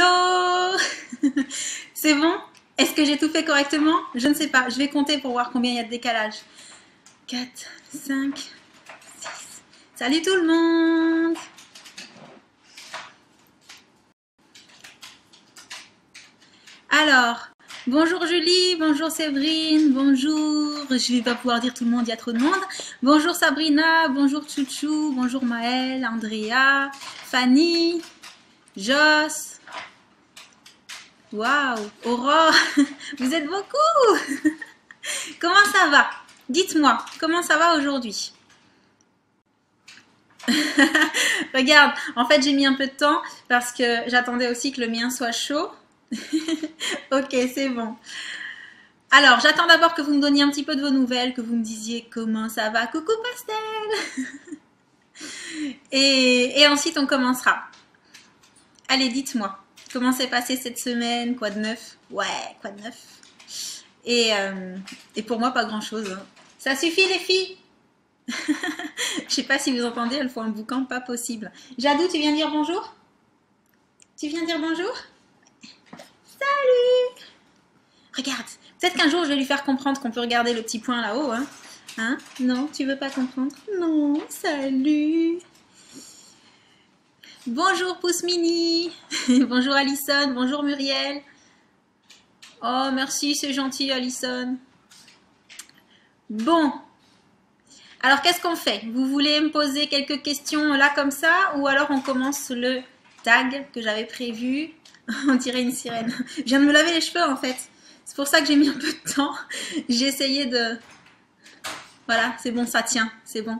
Hello. C'est bon? Est-ce que j'ai tout fait correctement? Je ne sais pas. Je vais compter pour voir combien il y a de décalage. 4, 5, 6. Salut tout le monde! Alors, bonjour Julie, bonjour Séverine, bonjour. Je vais pas pouvoir dire tout le monde, il y a trop de monde. Bonjour Sabrina, bonjour Chouchou, bonjour Maëlle, Andrea, Fanny, Joss. Waouh, Aurore, vous êtes beaucoup. Comment ça va? Dites-moi, comment ça va aujourd'hui? Regarde, en fait j'ai mis un peu de temps parce que j'attendais aussi que le mien soit chaud. Ok, c'est bon. Alors, j'attends d'abord que vous me donniez un petit peu de vos nouvelles, que vous me disiez comment ça va. Coucou Pastel. Et ensuite on commencera. Allez, dites-moi, comment s'est passé cette semaine? Quoi de neuf? Ouais, quoi de neuf? Et pour moi, pas grand-chose, hein. Ça suffit les filles. Je sais pas si vous entendez, elles font un boucan pas possible. Jadou, tu viens dire bonjour? Tu viens dire bonjour? Salut! Regarde, peut-être qu'un jour je vais lui faire comprendre qu'on peut regarder le petit point là-haut, hein? Hein? Non, tu veux pas comprendre? Non, salut! Bonjour Pouce Mini! Bonjour Alison, bonjour Muriel. Oh, merci, c'est gentil Alison. Bon, alors qu'est-ce qu'on fait? Vous voulez me poser quelques questions là comme ça ou alors on commence le tag que j'avais prévu? On dirait une sirène. Je viens de me laver les cheveux en fait. C'est pour ça que j'ai mis un peu de temps. J'ai essayé de... Voilà, c'est bon, ça tient, c'est bon.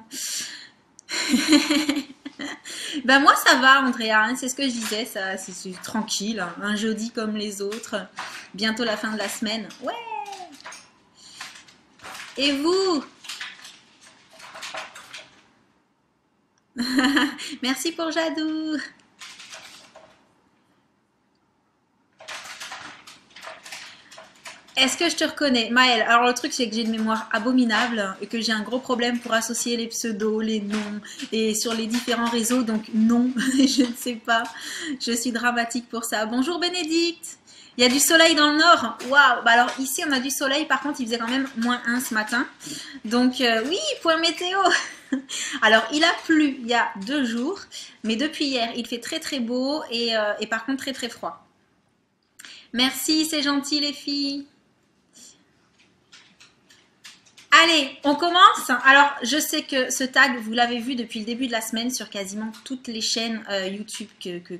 Ben moi ça va Andrea, hein, c'est ce que je disais, ça c'est tranquille, hein, un jeudi comme les autres, bientôt la fin de la semaine. Ouais. Et vous? Merci pour Jadou. Est-ce que je te reconnais? Maëlle, alors le truc c'est que j'ai une mémoire abominable et que j'ai un gros problème pour associer les pseudos, les noms et sur les différents réseaux, donc non, je ne sais pas. Je suis dramatique pour ça. Bonjour Bénédicte. Il y a du soleil dans le nord. Waouh. Bah alors ici on a du soleil, par contre il faisait quand même -1 ce matin. Donc oui, point météo. Alors il a plu il y a 2 jours, mais depuis hier il fait très très beau et par contre très très froid. Merci, c'est gentil les filles. Allez, on commence. Alors, je sais que ce tag, vous l'avez vu depuis le début de la semaine sur quasiment toutes les chaînes YouTube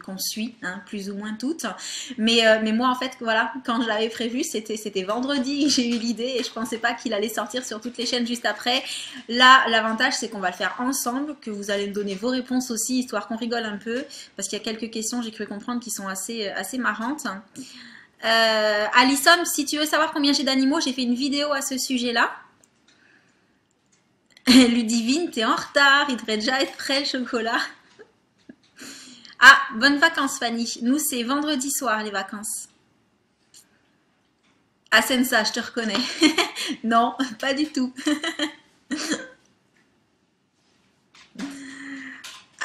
qu'on suit, hein, plus ou moins toutes. Mais moi, en fait, voilà, quand je l'avais prévu, c'était vendredi que j'ai eu l'idée et je pensais pas qu'il allait sortir sur toutes les chaînes juste après. Là, l'avantage, c'est qu'on va le faire ensemble, que vous allez me donner vos réponses aussi, histoire qu'on rigole un peu, parce qu'il y a quelques questions, j'ai cru comprendre, qui sont assez marrantes. Alison, si tu veux savoir combien j'ai d'animaux, j'ai fait une vidéo à ce sujet-là. Ludivine, t'es en retard, il devrait déjà être prêt le chocolat. Ah, bonnes vacances Fanny. Nous, c'est vendredi soir les vacances. Ah, Sensa, je te reconnais. Non, pas du tout.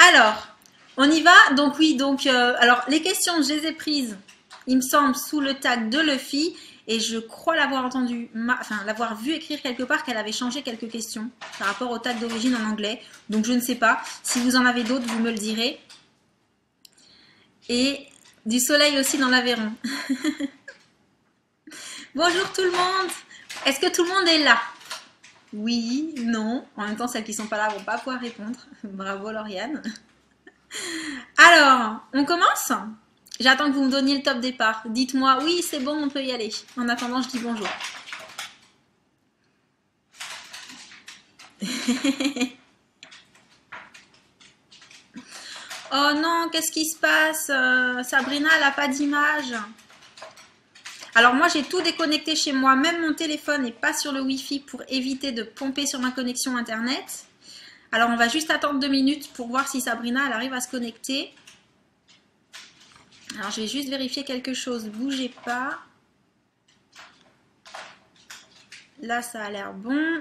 Alors, on y va. Donc oui, donc alors les questions, je les ai prises, il me semble, sous le tag de Luffy. Et je crois l'avoir entendu, enfin l'avoir vu écrire quelque part qu'elle avait changé quelques questions par rapport au tag d'origine en anglais. Donc je ne sais pas. Si vous en avez d'autres, vous me le direz. Et du soleil aussi dans l'Aveyron. Bonjour tout le monde. Est-ce que tout le monde est là? Oui, non. En même temps, celles qui ne sont pas là vont pas pouvoir répondre. Bravo Lauriane. Alors, on commence? J'attends que vous me donniez le top départ. Dites-moi, oui, c'est bon, on peut y aller. En attendant, je dis bonjour. Oh non, qu'est-ce qui se passe? Sabrina, elle n'a pas d'image. Alors moi, j'ai tout déconnecté chez moi. Même mon téléphone n'est pas sur le Wi-Fi pour éviter de pomper sur ma connexion Internet. Alors, on va juste attendre 2 minutes pour voir si Sabrina, elle arrive à se connecter. Alors, je vais juste vérifier quelque chose. Bougez pas. Là, ça a l'air bon.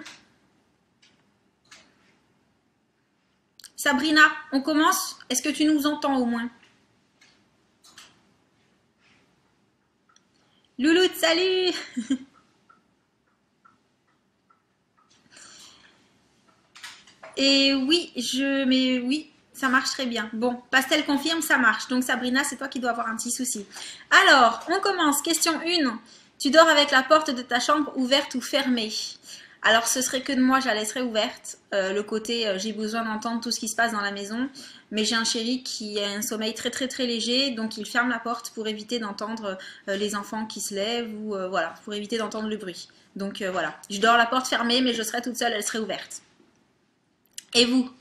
Sabrina, on commence? Est-ce que tu nous entends au moins? salut. Et oui, mais oui, ça marche très bien. Bon, Pastel confirme, ça marche. Donc Sabrina, c'est toi qui dois avoir un petit souci. Alors, on commence. Question 1. Tu dors avec la porte de ta chambre ouverte ou fermée? Alors, ce serait que de moi, je la laisserais ouverte. Le côté, j'ai besoin d'entendre tout ce qui se passe dans la maison. Mais j'ai un chéri qui a un sommeil très très très léger, donc il ferme la porte pour éviter d'entendre les enfants qui se lèvent ou voilà, pour éviter d'entendre le bruit. Donc voilà, je dors la porte fermée, mais je serai toute seule, elle serait ouverte. Et vous?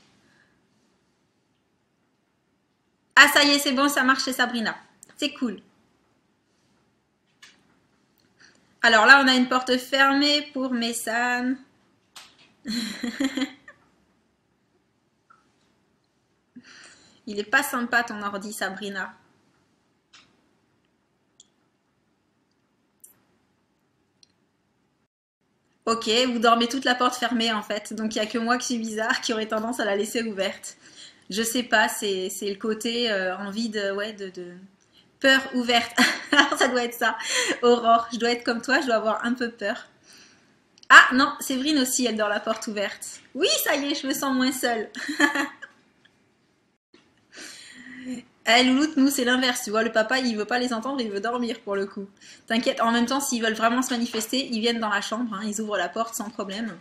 Ah, ça y est, c'est bon, ça marche chez Sabrina. C'est cool. Alors là, on a une porte fermée pour Messan. Il est pas sympa ton ordi, Sabrina. Ok, vous dormez toute la porte fermée en fait. Donc il n'y a que moi qui suis bizarre qui aurait tendance à la laisser ouverte. Je sais pas, c'est le côté envie de, ouais, de peur ouverte. Alors ça doit être ça. Aurore, je dois être comme toi, je dois avoir un peu peur. Ah non, Séverine aussi, elle dort la porte ouverte. Oui, ça y est, je me sens moins seule. Eh, Louloute, nous, c'est l'inverse. Tu vois, le papa, il veut pas les entendre, il veut dormir pour le coup. T'inquiète, en même temps, s'ils veulent vraiment se manifester, ils viennent dans la chambre, hein, ils ouvrent la porte sans problème.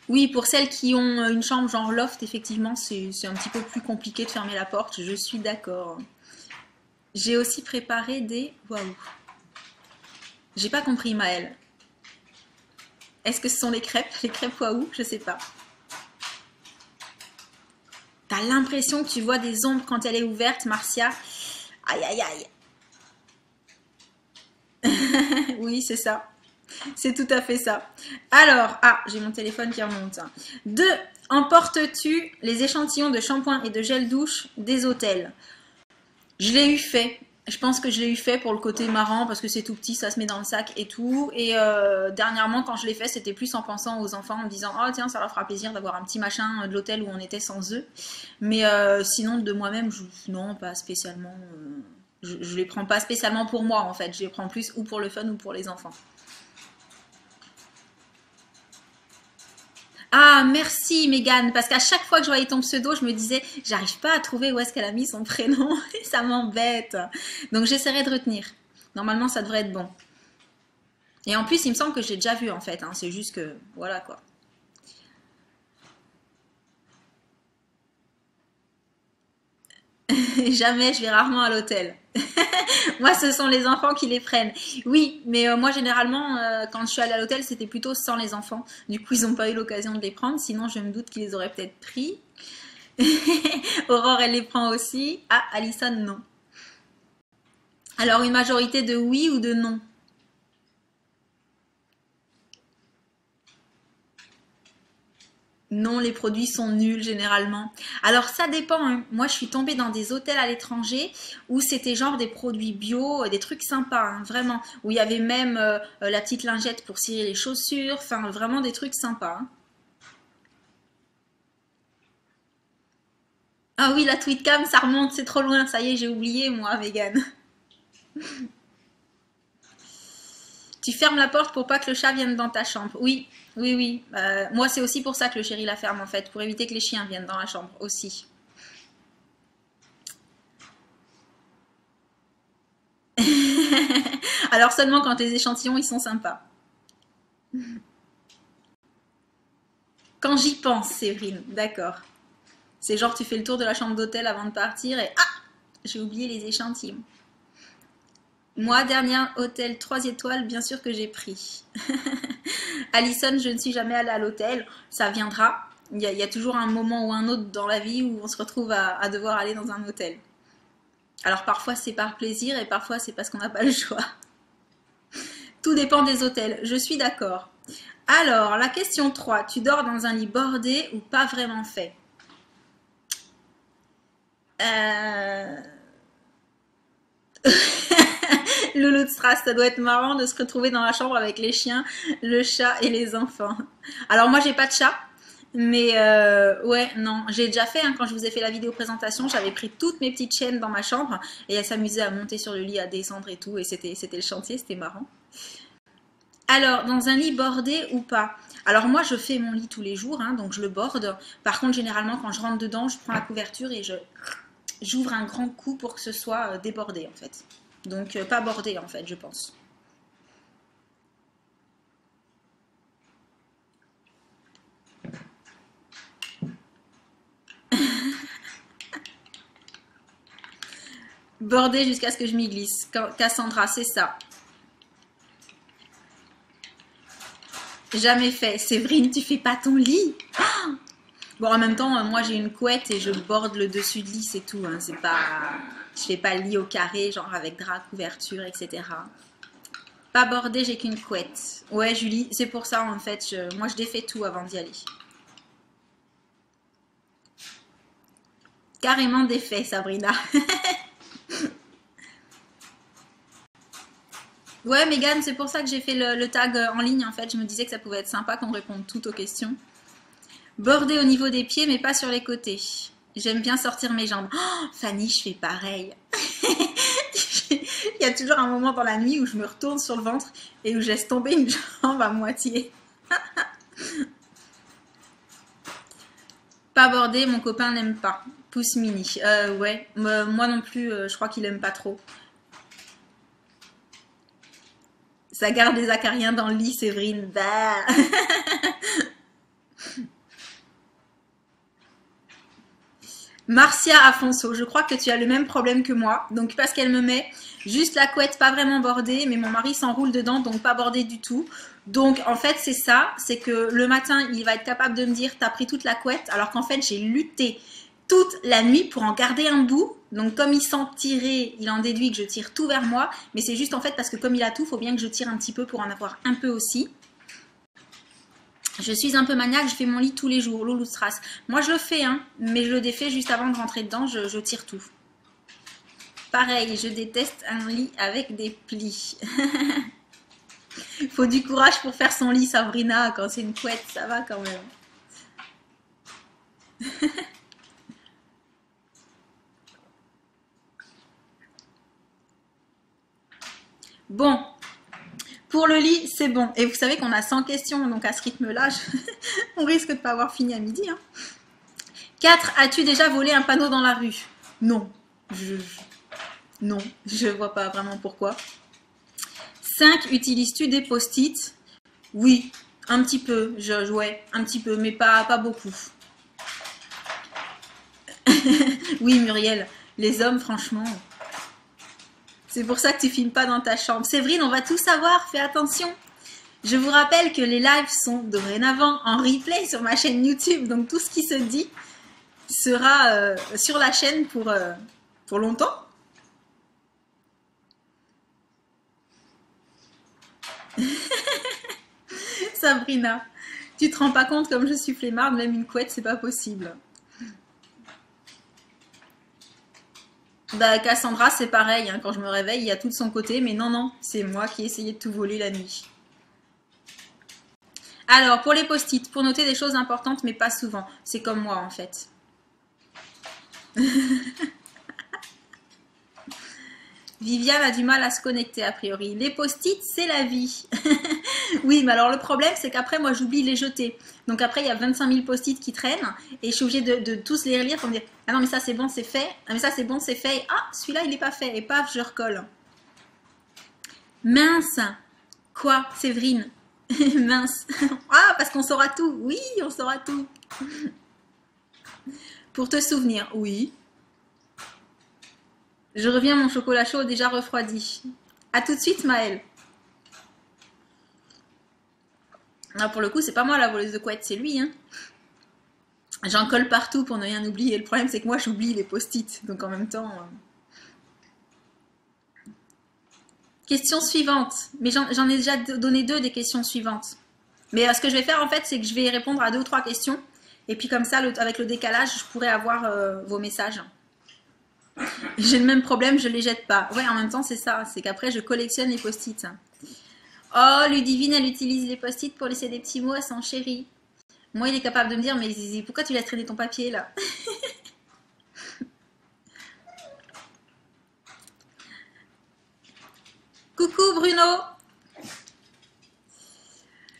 Oui, pour celles qui ont une chambre genre loft, effectivement, c'est un petit peu plus compliqué de fermer la porte, je suis d'accord. J'ai aussi préparé des... Waouh. J'ai pas compris, Maëlle. Est-ce que ce sont les crêpes waouh? Je sais pas. T'as l'impression que tu vois des ombres quand elle est ouverte, Marcia. Aïe, aïe, aïe. Oui, c'est ça. C'est tout à fait ça. Alors, ah, j'ai mon téléphone qui remonte. 2. Emportes-tu les échantillons de shampoing et de gel douche des hôtels? Je l'ai eu fait. Je pense que je l'ai eu fait pour le côté marrant parce que c'est tout petit, ça se met dans le sac et tout. Et dernièrement, quand je l'ai fait, c'était plus en pensant aux enfants, en me disant oh tiens, ça leur fera plaisir d'avoir un petit machin de l'hôtel où on était sans eux. Mais sinon, de moi-même, non, pas spécialement. Je les prends pas spécialement pour moi en fait. Je les prends plus ou pour le fun ou pour les enfants. Ah, merci Mégane, parce qu'à chaque fois que je voyais ton pseudo, je me disais, j'arrive pas à trouver où est-ce qu'elle a mis son prénom et ça m'embête. Donc j'essaierai de retenir. Normalement, ça devrait être bon. Et en plus, il me semble que j'ai déjà vu en fait, hein. C'est juste que, voilà quoi. Jamais, je vais rarement à l'hôtel. Moi, ce sont les enfants qui les prennent. Oui, mais moi, généralement, quand je suis allée à l'hôtel, c'était plutôt sans les enfants. Du coup, ils n'ont pas eu l'occasion de les prendre. Sinon, je me doute qu'ils les auraient peut-être pris. Aurore, elle les prend aussi. Ah, Alison, non. Alors, une majorité de oui ou de non? Non, les produits sont nuls généralement. Alors ça dépend, hein. Moi, je suis tombée dans des hôtels à l'étranger où c'était genre des produits bio, des trucs sympas, hein, vraiment. Où il y avait même la petite lingette pour cirer les chaussures. Enfin, vraiment des trucs sympas, hein. Ah oui, la tweetcam, ça remonte, c'est trop loin. Ça y est, j'ai oublié, moi, Megan. Tu fermes la porte pour pas que le chat vienne dans ta chambre. Oui, oui, oui. Moi, c'est aussi pour ça que le chéri la ferme, en fait. Pour éviter que les chiens viennent dans la chambre aussi. Alors seulement quand les échantillons, ils sont sympas. Quand j'y pense, Séverine, d'accord. C'est genre tu fais le tour de la chambre d'hôtel avant de partir et ah, j'ai oublié les échantillons. Moi, dernier hôtel 3 étoiles, bien sûr que j'ai pris. Alison, je ne suis jamais allée à l'hôtel, ça viendra. Il y a toujours un moment ou un autre dans la vie où on se retrouve à devoir aller dans un hôtel. Alors parfois c'est par plaisir et parfois c'est parce qu'on n'a pas le choix. Tout dépend des hôtels, je suis d'accord. Alors, la question 3, tu dors dans un lit bordé ou pas vraiment fait? euh... Loulou de Strass, ça doit être marrant de se retrouver dans la chambre avec les chiens, le chat et les enfants. Alors moi j'ai pas de chat, Mais ouais, non, j'ai déjà fait, hein, quand je vous ai fait la vidéo présentation, j'avais pris toutes mes petites chaînes dans ma chambre et elle s'amusait à monter sur le lit, à descendre et tout, et c'était le chantier, c'était marrant. Alors, dans un lit bordé ou pas? Alors moi, je fais mon lit tous les jours, hein, donc je le borde. Par contre, généralement, quand je rentre dedans, je prends la couverture et j'ouvre un grand coup pour que ce soit débordé, en fait. Donc, pas bordé, en fait, je pense. Bordé jusqu'à ce que je m'y glisse. Cassandra, c'est ça. Jamais fait. Séverine, tu fais pas ton lit? Bon, en même temps, moi j'ai une couette et je borde le dessus de lit, c'est tout, hein. C'est pas... Je fais pas le lit au carré, genre avec drap, couverture, etc. Pas bordé, j'ai qu'une couette. Ouais, Julie, c'est pour ça en fait. Moi je défais tout avant d'y aller. Carrément défait, Sabrina. Ouais, Megan, c'est pour ça que j'ai fait le tag en ligne en fait. Je me disais que ça pouvait être sympa qu'on réponde toutes aux questions. Bordé au niveau des pieds, mais pas sur les côtés. J'aime bien sortir mes jambes. Oh, Fanny, je fais pareil. Il y a toujours un moment dans la nuit où je me retourne sur le ventre et où je laisse tomber une jambe à moitié. Pas bordé, mon copain n'aime pas. Pouce mini. Ouais, moi non plus, je crois qu'il aime pas trop. Ça garde les acariens dans le lit, Séverine. Bah. Marcia Afonso, je crois que tu as le même problème que moi. Donc parce qu'elle me met juste la couette pas vraiment bordée, mais mon mari s'enroule dedans, donc pas bordée du tout. Donc en fait c'est ça, c'est que le matin il va être capable de me dire t'as pris toute la couette, alors qu'en fait j'ai lutté toute la nuit pour en garder un bout. Donc comme il sent tirer, il en déduit que je tire tout vers moi, mais c'est juste en fait parce que comme il a tout, il faut bien que je tire un petit peu pour en avoir un peu aussi. Je suis un peu maniaque, je fais mon lit tous les jours, Loulou Strass. Moi je le fais, hein, mais je le défais juste avant de rentrer dedans, je tire tout. Pareil, je déteste un lit avec des plis. Faut du courage pour faire son lit, Sabrina, quand c'est une couette, ça va quand même. Bon, pour le lit, c'est bon. Et vous savez qu'on a 100 questions, donc à ce rythme-là, on risque de pas avoir fini à midi. Hein. 4. As-tu déjà volé un panneau dans la rue? Non. Non, je vois pas vraiment pourquoi. 5. Utilises-tu des post-it? Oui, un petit peu. Ouais, un petit peu, mais pas beaucoup. Oui, Muriel, les hommes, franchement... C'est pour ça que tu filmes pas dans ta chambre. Séverine, on va tout savoir, fais attention. Je vous rappelle que les lives sont dorénavant en replay sur ma chaîne YouTube. Donc tout ce qui se dit sera sur la chaîne pour longtemps. Sabrina, tu te rends pas compte comme je suis flemmarde, même une couette, c'est pas possible. Bah, Cassandra, c'est pareil, hein, quand je me réveille, il y a tout de son côté, mais non, non, c'est moi qui ai essayé de tout voler la nuit. Alors, pour les post-it, pour noter des choses importantes, mais pas souvent. C'est comme moi, en fait. Viviane a du mal à se connecter, a priori. Les post-it, c'est la vie. Oui, mais alors le problème, c'est qu'après, moi, j'oublie de les jeter. Donc après, il y a 25 000 post-it qui traînent et je suis obligée de tous les relire pour me dire « Ah non, mais ça, c'est bon, c'est fait. Ah, mais ça, c'est bon, c'est fait. Et, ah, celui-là, il n'est pas fait. » Et paf, je recolle. Mince. Quoi, Séverine? Mince. Ah, parce qu'on saura tout. Oui, on saura tout. Pour te souvenir, oui. Je reviens, mon chocolat chaud déjà refroidi. À tout de suite, Maëlle. Non, pour le coup, c'est pas moi la voleuse de couette, c'est lui. Hein. J'en colle partout pour ne rien oublier. Le problème, c'est que moi, j'oublie les post-it. Donc en même temps... Question suivante. Mais j'en ai déjà donné 2 des questions suivantes. Mais ce que je vais faire, en fait, c'est que je vais répondre à 2 ou 3 questions. Et puis comme ça, avec le décalage, je pourrai avoir vos messages. J'ai le même problème, je les jette pas. Ouais, en même temps, c'est ça. C'est qu'après, je collectionne les post-it. Oh, Ludivine, elle utilise les post-it pour laisser des petits mots à son chéri. Moi, il est capable de me dire, mais Zizi, pourquoi tu laisses traîner ton papier là? Coucou Bruno.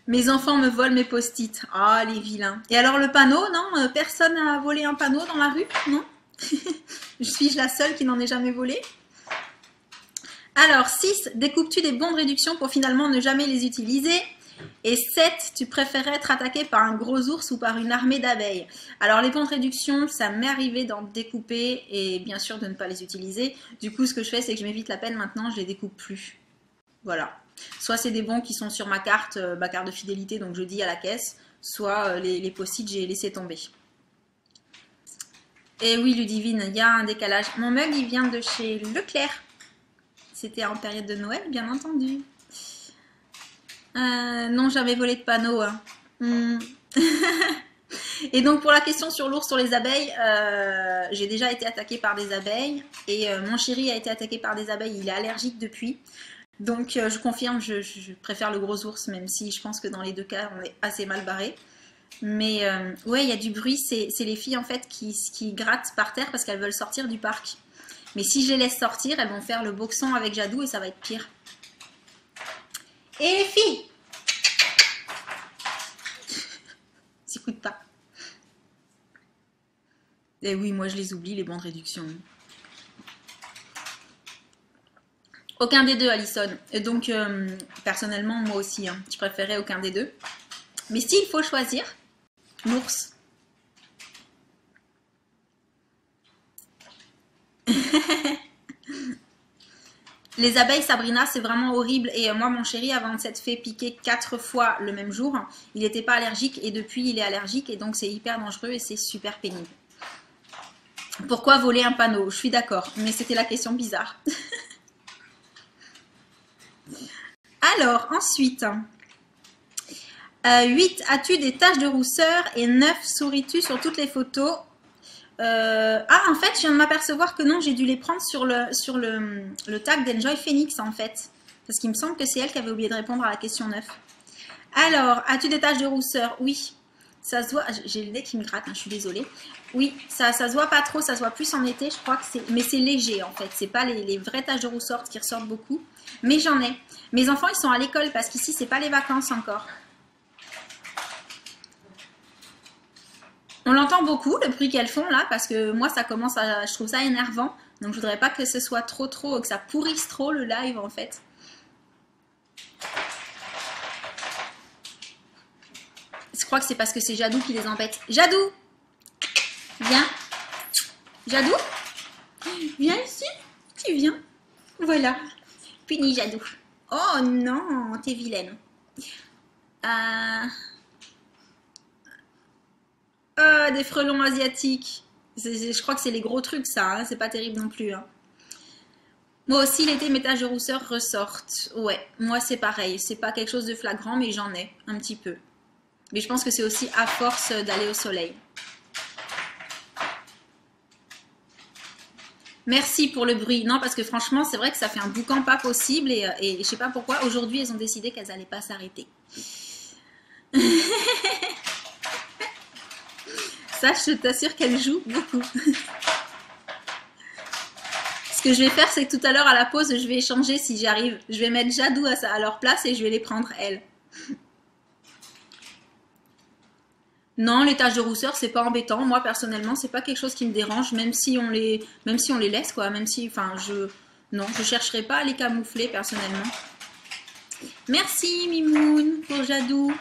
Mes enfants me volent mes post-it. Ah, les vilains. Et alors le panneau, non? Personne n'a volé un panneau dans la rue? Non? Suis-je la seule qui n'en ait jamais volé? Alors, 6, découpes-tu des bons de réduction pour finalement ne jamais les utiliser? Et 7, tu préférais être attaqué par un gros ours ou par une armée d'abeilles? Alors, les bons de réduction, ça m'est arrivé d'en découper et bien sûr de ne pas les utiliser. Du coup, ce que je fais, c'est que je m'évite la peine maintenant, je les découpe plus. Voilà. Soit c'est des bons qui sont sur ma carte de fidélité, donc je dis à la caisse, soit les post-it, j'ai laissé tomber. Et oui, Ludivine, il y a un décalage. Mon mug, il vient de chez Leclerc. C'était en période de Noël, bien entendu. Non, j'avais volé de panneau. Hein. Et donc, pour la question sur l'ours, sur les abeilles, j'ai déjà été attaquée par des abeilles. Et mon chéri a été attaqué par des abeilles. Il est allergique depuis. Donc, je confirme, je préfère le gros ours, même si je pense que dans les deux cas, on est assez mal barré. Mais ouais, il y a du bruit. C'est les filles, en fait, qui grattent par terre parce qu'elles veulent sortir du parc. Mais si je les laisse sortir, elles vont faire le boxon avec Jadou et ça va être pire. Et les filles, s'écoute pas. Et oui, moi je les oublie, les bons de réduction. Aucun des deux, Alison. Et donc, personnellement, moi aussi, hein, je préférais aucun des deux. Mais s'il faut choisir, l'ours. Les abeilles, Sabrina, c'est vraiment horrible. Et moi, mon chéri, avant de s'être fait piquer 4 fois le même jour, il n'était pas allergique. Et depuis, il est allergique. Et donc, c'est hyper dangereux et c'est super pénible. Pourquoi voler un panneau? Je suis d'accord. Mais c'était la question bizarre. Alors, ensuite... 8. As-tu des taches de rousseur? Et 9. Souris-tu sur toutes les photos? Ah, en fait, je viens de m'apercevoir que non, j'ai dû les prendre sur le tag d'Enjoy Phoenix, en fait. Parce qu'il me semble que c'est elle qui avait oublié de répondre à la question 9. Alors, as-tu des taches de rousseur? Oui. Ça se voit, j'ai le nez qui me gratte, hein, je suis désolée. Oui, ça se voit pas trop, ça se voit plus en été, je crois que c'est... Mais c'est léger, en fait. C'est pas les vraies taches de rousseur qui ressortent beaucoup. Mais j'en ai. Mes enfants, ils sont à l'école parce qu'ici, c'est pas les vacances encore. On l'entend beaucoup, le bruit qu'elles font là, parce que moi, ça commence à... Je trouve ça énervant. Donc, je voudrais pas que ce soit trop, que ça pourrisse trop le live, en fait. Je crois que c'est parce que c'est Jadou qui les embête. Jadou! Viens. Jadou? Viens ici. Tu viens. Voilà. Puni, Jadou. Oh non, t'es vilaine. Des frelons asiatiques. Je crois que c'est les gros trucs, ça. Hein. C'est pas terrible non plus. Hein. Moi aussi, l'été, mes taches de rousseur ressortent. Ouais, moi, c'est pareil. C'est pas quelque chose de flagrant, mais j'en ai un petit peu. Mais je pense que c'est aussi à force d'aller au soleil. Merci pour le bruit. Non, parce que franchement, c'est vrai que ça fait un boucan pas possible. Et je sais pas pourquoi, aujourd'hui, elles ont décidé qu'elles n'allaient pas s'arrêter. Ça, je t'assure qu'elle joue beaucoup. Ce que je vais faire, c'est que tout à l'heure, à la pause, je vais échanger si j'arrive. Je vais mettre Jadou à leur place et je vais les prendre, elles. Non, les taches de rousseur, c'est pas embêtant. Moi, personnellement, c'est pas quelque chose qui me dérange, même si on les laisse, quoi. Même si, enfin, non, je chercherai pas à les camoufler, personnellement. Merci, Mimoun, pour Jadou.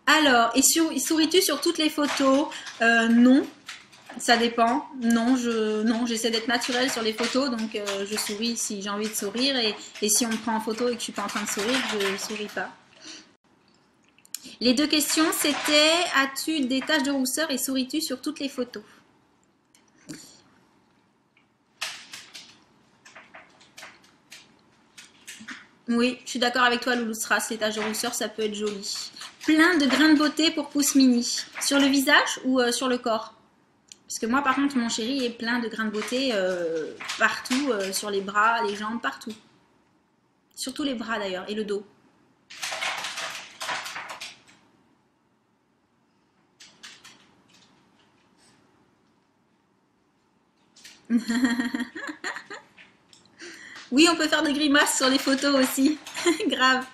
Alors, et souris-tu sur toutes les photos? Non, ça dépend. Non, j'essaie d'être naturelle sur les photos, donc je souris si j'ai envie de sourire. Et si on me prend en photo et que je suis pas en train de sourire, je souris pas. Les deux questions, c'était as-tu des taches de rousseur et souris-tu sur toutes les photos? Oui, je suis d'accord avec toi, Loulou Stras, les taches de rousseur, ça peut être joli. Plein de grains de beauté pour pouce mini. Sur le visage ou sur le corps? Parce que moi, par contre, mon chéri est plein de grains de beauté partout, sur les bras, les jambes, partout. Surtout les bras d'ailleurs, et le dos. Oui, on peut faire des grimaces sur les photos aussi. Grave.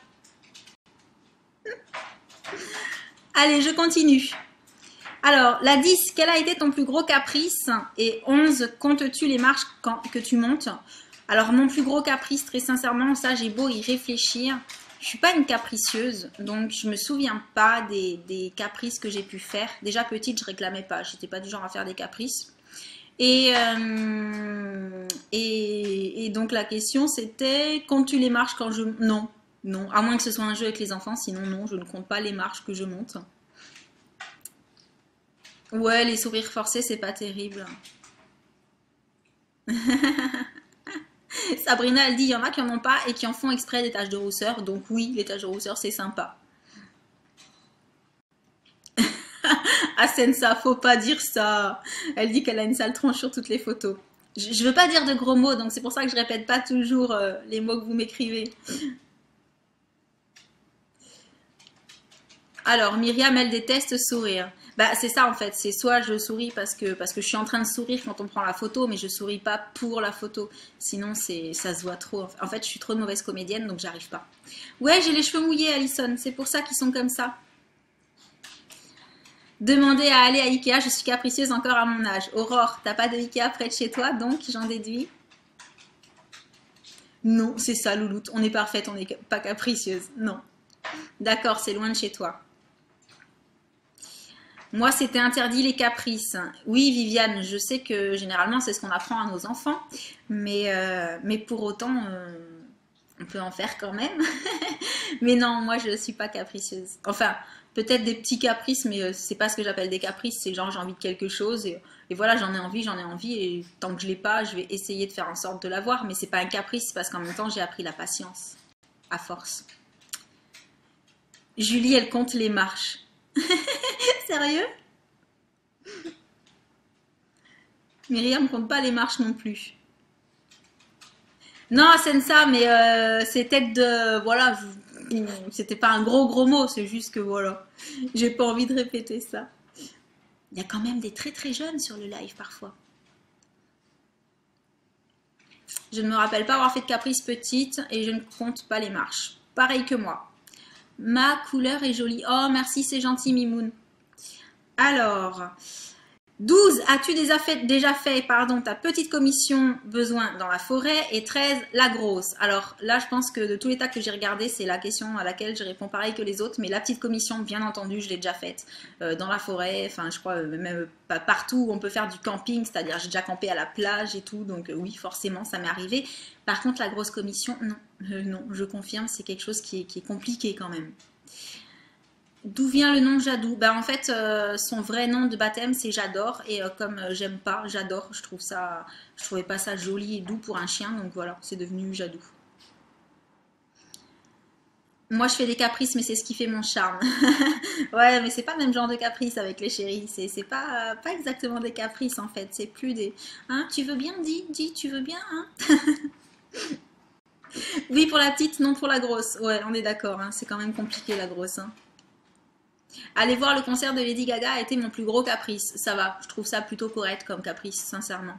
Allez, je continue. Alors, la 10, quel a été ton plus gros caprice? Et 11, comptes-tu les marches que tu montes? Alors, mon plus gros caprice, très sincèrement, ça, j'ai beau y réfléchir. Je suis pas une capricieuse, donc je me souviens pas des caprices que j'ai pu faire. Déjà petite, je réclamais pas, j'étais pas du genre à faire des caprices. Et donc la question c'était, comptes-tu les marches quand je... Non, non, à moins que ce soit un jeu avec les enfants, sinon non, je ne compte pas les marches que je monte. Ouais, les sourires forcés, c'est pas terrible. Sabrina, elle dit, il y en a qui en ont pas et qui en font exprès des taches de rousseur, donc oui, les taches de rousseur, c'est sympa. Ah, Sensa, faut pas dire ça. Elle dit qu'elle a une sale tronche sur toutes les photos. Je veux pas dire de gros mots, donc c'est pour ça que je répète pas toujours les mots que vous m'écrivez. Alors, Myriam, elle déteste sourire. Bah, c'est ça en fait, c'est soit je souris parce que je suis en train de sourire quand on prend la photo, mais je souris pas pour la photo. Sinon, ça se voit trop. En fait, je suis trop de mauvaise comédienne, donc j'arrive pas. Ouais, j'ai les cheveux mouillés, Alison, c'est pour ça qu'ils sont comme ça. Demander à aller à Ikea, je suis capricieuse encore à mon âge. Aurore, t'as pas de Ikea près de chez toi, donc j'en déduis. Non, c'est ça, louloute. On est parfaite, on n'est pas capricieuse. Non. D'accord, c'est loin de chez toi. Moi, c'était interdit les caprices. Oui, Viviane, je sais que généralement, c'est ce qu'on apprend à nos enfants, mais pour autant, on peut en faire quand même. Mais non, moi, je ne suis pas capricieuse. Enfin, peut-être des petits caprices, mais c'est pas ce que j'appelle des caprices. C'est genre, j'ai envie de quelque chose et voilà, j'en ai envie. Et tant que je l'ai pas, je vais essayer de faire en sorte de l'avoir. Mais c'est pas un caprice, parce qu'en même temps, j'ai appris la patience, à force. Julie, elle compte les marches. Sérieux? Myriam compte pas les marches non plus. Non, c'est ça, mais c'est tête de... Voilà, c'était pas un gros gros mot, c'est juste que voilà, j'ai pas envie de répéter ça. Il y a quand même des très très jeunes sur le live parfois. Je ne me rappelle pas avoir fait de caprice petite et je ne compte pas les marches. Pareil que moi. Ma couleur est jolie. Oh, merci, c'est gentil, Mimoun. Alors, 12, as-tu déjà fait ta petite commission besoin dans la forêt? Et 13, la grosse. Alors là, je pense que de tous les tas que j'ai regardés, c'est la question à laquelle je réponds pareil que les autres. Mais la petite commission, bien entendu, je l'ai déjà faite dans la forêt. Enfin, je crois même pas partout où on peut faire du camping. C'est-à-dire, j'ai déjà campé à la plage et tout. Donc oui, forcément, ça m'est arrivé. Par contre, la grosse commission, non. Non, je confirme, c'est quelque chose qui est compliqué quand même. D'où vient le nom Jadou? Bah en fait, son vrai nom de baptême c'est J'adore et comme j'aime pas, j'adore, je trouvais pas ça joli et doux pour un chien, donc voilà, c'est devenu Jadou. Moi je fais des caprices, mais c'est ce qui fait mon charme. Ouais, mais c'est pas le même genre de caprice avec les chéris, c'est pas exactement des caprices en fait, c'est plus des... Hein, tu veux bien, dis, tu veux bien, hein? Oui pour la petite, non pour la grosse. Ouais, on est d'accord, hein, c'est quand même compliqué la grosse, hein. Aller voir le concert de Lady Gaga a été mon plus gros caprice. Ça va, je trouve ça plutôt correct comme caprice, sincèrement.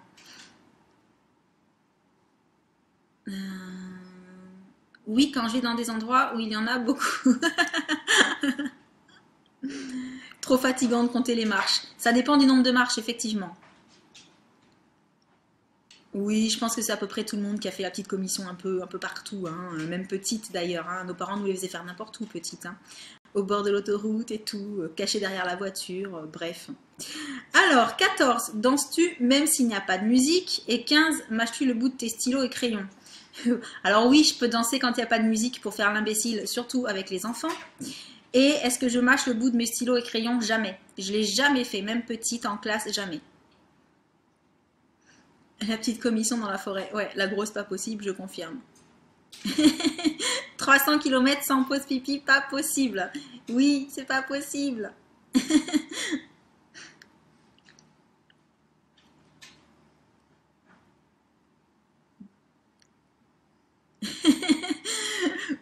Oui, quand je vais dans des endroits où il y en a beaucoup. Trop fatigant de compter les marches. Ça dépend du nombre de marches, effectivement. Oui, je pense que c'est à peu près tout le monde qui a fait la petite commission un peu partout, hein, même petite d'ailleurs, hein. Nos parents nous les faisaient faire n'importe où, petite, hein. Au bord de l'autoroute et tout, caché derrière la voiture, bref. Alors, 14, danses-tu même s'il n'y a pas de musique? Et 15, mâches-tu le bout de tes stylos et crayons? Alors oui, je peux danser quand il n'y a pas de musique pour faire l'imbécile, surtout avec les enfants. Et est-ce que je mâche le bout de mes stylos et crayons? Jamais. Je l'ai jamais fait, même petite en classe, jamais. La petite commission dans la forêt. Ouais, la grosse pas possible, je confirme. 300 km sans pause pipi, pas possible. Oui, c'est pas possible.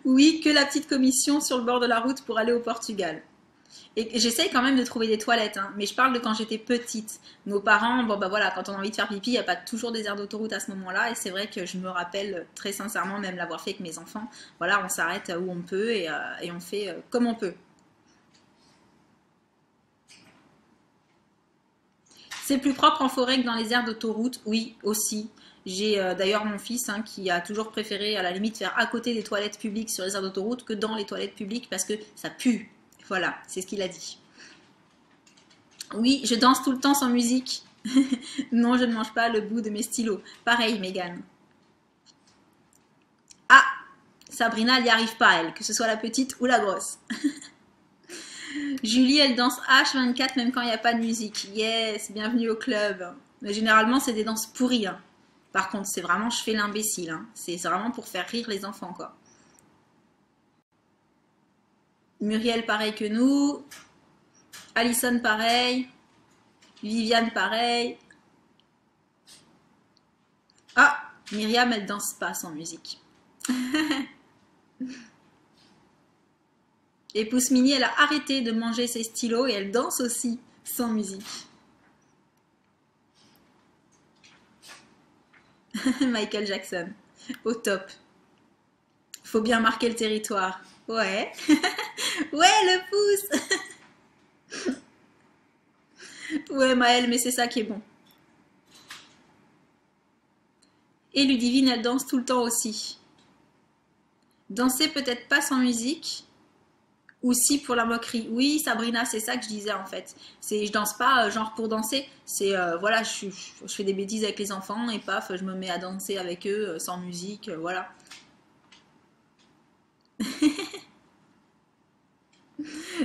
Oui, que la petite commission sur le bord de la route pour aller au Portugal. Et j'essaye quand même de trouver des toilettes, hein, mais je parle de quand j'étais petite. Nos parents, bon bah voilà, quand on a envie de faire pipi, il n'y a pas toujours des aires d'autoroute à ce moment-là. Et c'est vrai que je me rappelle très sincèrement, même l'avoir fait avec mes enfants. Voilà, on s'arrête où on peut et on fait comme on peut. C'est plus propre en forêt que dans les aires d'autoroute, oui, aussi. J'ai d'ailleurs mon fils hein, qui a toujours préféré à la limite faire à côté des toilettes publiques sur les aires d'autoroute que dans les toilettes publiques parce que ça pue. Voilà, c'est ce qu'il a dit. Oui, je danse tout le temps sans musique. Non, je ne mange pas le bout de mes stylos. Pareil, Megan. Ah, Sabrina, elle n'y arrive pas, elle, que ce soit la petite ou la grosse. Julie, elle danse H24 même quand il n'y a pas de musique. Yes, bienvenue au club. Mais généralement, c'est des danses pourries, hein. Par contre, c'est vraiment, je fais l'imbécile, hein. C'est vraiment pour faire rire les enfants, quoi. Muriel, pareil que nous. Alison, pareil. Viviane, pareil. Ah, Myriam, elle danse pas sans musique. Et Pousse Mini, elle a arrêté de manger ses stylos et elle danse aussi sans musique. Michael Jackson, au top. Faut bien marquer le territoire. Ouais. Ouais, le pouce. Ouais, Maëlle, mais c'est ça qui est bon. Et Ludivine, elle danse tout le temps aussi. Danser peut-être pas sans musique, ou si pour la moquerie. Oui, Sabrina, c'est ça que je disais en fait. C'est, je danse pas genre pour danser. C'est voilà, je fais des bêtises avec les enfants et paf, je me mets à danser avec eux sans musique, voilà.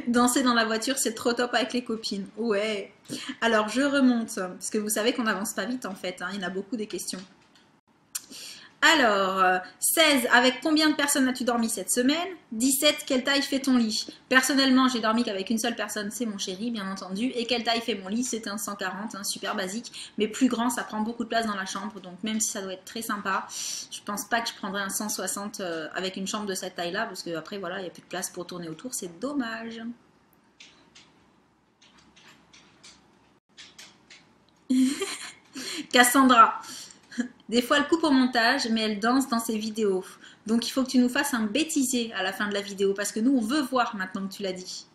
Danser dans la voiture, c'est trop top avec les copines. Ouais. Alors je remonte, parce que vous savez qu'on n'avance pas vite en fait, hein, il y en a beaucoup des questions. Alors, 16, avec combien de personnes as-tu dormi cette semaine? 17, quelle taille fait ton lit? Personnellement, j'ai dormi qu'avec une seule personne, c'est mon chéri, bien entendu. Et quelle taille fait mon lit? C'est un 140, un super basique. Mais plus grand, ça prend beaucoup de place dans la chambre. Donc même si ça doit être très sympa, je pense pas que je prendrais un 160 avec une chambre de cette taille-là. Parce que après, voilà, il n'y a plus de place pour tourner autour. C'est dommage. Cassandra. Des fois, elle coupe au montage, mais elle danse dans ses vidéos. Donc, il faut que tu nous fasses un bêtisier à la fin de la vidéo, parce que nous, on veut voir maintenant que tu l'as dit.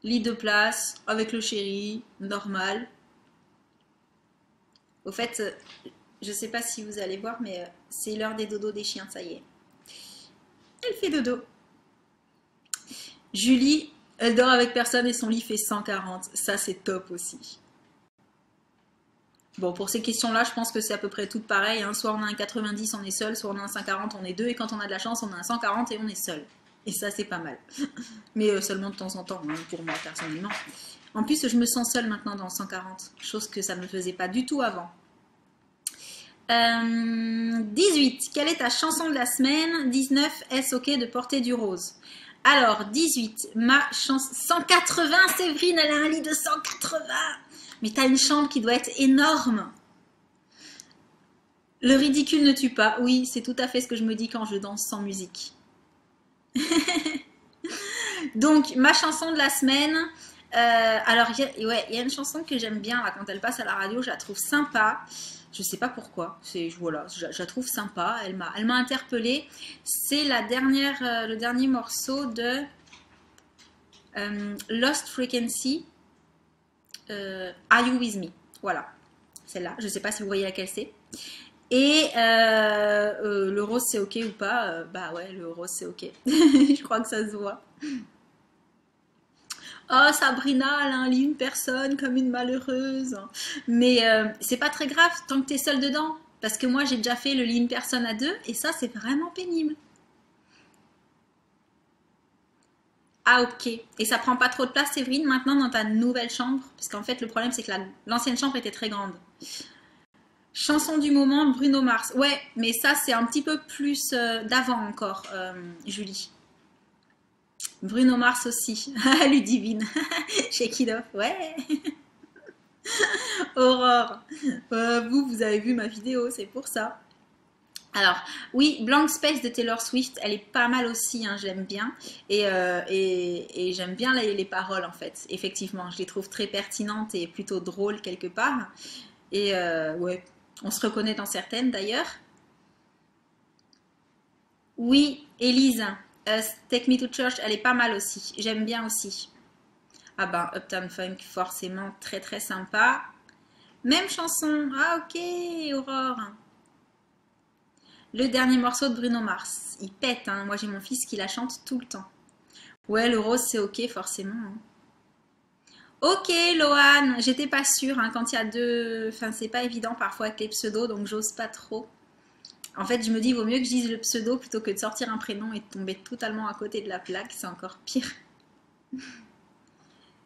Lit de place, avec le chéri, normal. Au fait, je sais pas si vous allez voir, mais c'est l'heure des dodos des chiens, ça y est. Elle fait dodo. Julie, elle dort avec personne et son lit fait 140. Ça, c'est top aussi. Bon, pour ces questions-là, je pense que c'est à peu près tout pareil, hein. Soit on a un 90, on est seul, soit on a un 140, on est deux, et quand on a de la chance, on a un 140 et on est seul. Et ça, c'est pas mal. Mais seulement de temps en temps, hein, pour moi, personnellement. En plus, je me sens seule maintenant dans 140, chose que ça ne me faisait pas du tout avant. 18. Quelle est ta chanson de la semaine? 19. Est-ce ok de porter du rose? Alors, 18. Ma chanson... 180, Séverine, elle a un lit de 180. Mais t'as une chambre qui doit être énorme. Le ridicule ne tue pas. Oui, c'est tout à fait ce que je me dis quand je danse sans musique. Donc, ma chanson de la semaine. Alors, il y a une chanson que j'aime bien là, quand elle passe à la radio. Je la trouve sympa. Je sais pas pourquoi. Voilà, je la trouve sympa. Elle m'a interpellée. C'est le dernier morceau de Lost Frequency. Are You With Me? Voilà, celle-là. Je ne sais pas si vous voyez laquelle c'est. Et le rose, c'est ok ou pas? Bah ouais, le rose, c'est ok. Je crois que ça se voit. Oh, Sabrina, elle a un lit une personne comme une malheureuse. Mais c'est pas très grave tant que tu es seule dedans. Parce que moi, j'ai déjà fait le lit une personne à deux et ça, c'est vraiment pénible. Ah ok. Et ça prend pas trop de place, Séverine, maintenant dans ta nouvelle chambre? Parce qu'en fait, le problème, c'est que l'ancienne chambre était très grande. Chanson du moment, Bruno Mars. Ouais, mais ça, c'est un petit peu plus d'avant encore, Julie. Bruno Mars aussi. Ludivine. Shake it off. Ouais. Aurore. Vous avez vu ma vidéo, c'est pour ça. Alors, oui, Blank Space de Taylor Swift, elle est pas mal aussi, hein, je l'aime bien. Et j'aime bien les paroles, en fait. Effectivement, je les trouve très pertinentes et plutôt drôles quelque part. Et ouais, on se reconnaît dans certaines d'ailleurs. Oui, Elise, Take Me to Church, elle est pas mal aussi. J'aime bien aussi. Ah ben, Uptown Funk, forcément très très sympa. Même chanson. Ah ok, Aurore. Le dernier morceau de Bruno Mars. Il pète, hein. Moi j'ai mon fils qui la chante tout le temps. Ouais, le rose c'est ok forcément, hein. Ok, Loane, j'étais pas sûre, hein, quand il y a deux. Enfin, c'est pas évident parfois avec les pseudos, donc j'ose pas trop. En fait, je me dis, vaut mieux que je dise le pseudo plutôt que de sortir un prénom et de tomber totalement à côté de la plaque, c'est encore pire.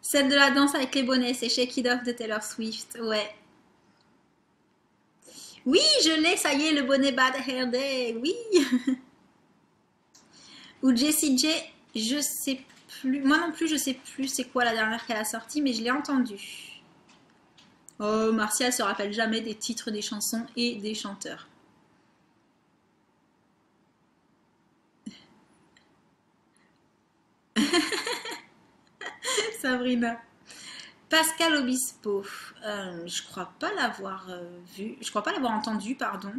Celle de la danse avec les bonnets, c'est Shake It Off de Taylor Swift, ouais. Oui, je l'ai, ça y est, le bonnet Bad Hair Day, oui. Ou Jessie J, je sais plus, moi non plus, je sais plus c'est quoi la dernière qu'elle a sortie, mais je l'ai entendue. Oh, Martial se rappelle jamais des titres des chansons et des chanteurs. Sabrina. Pascal Obispo, je crois pas l'avoir vu, je crois pas l'avoir entendu, pardon.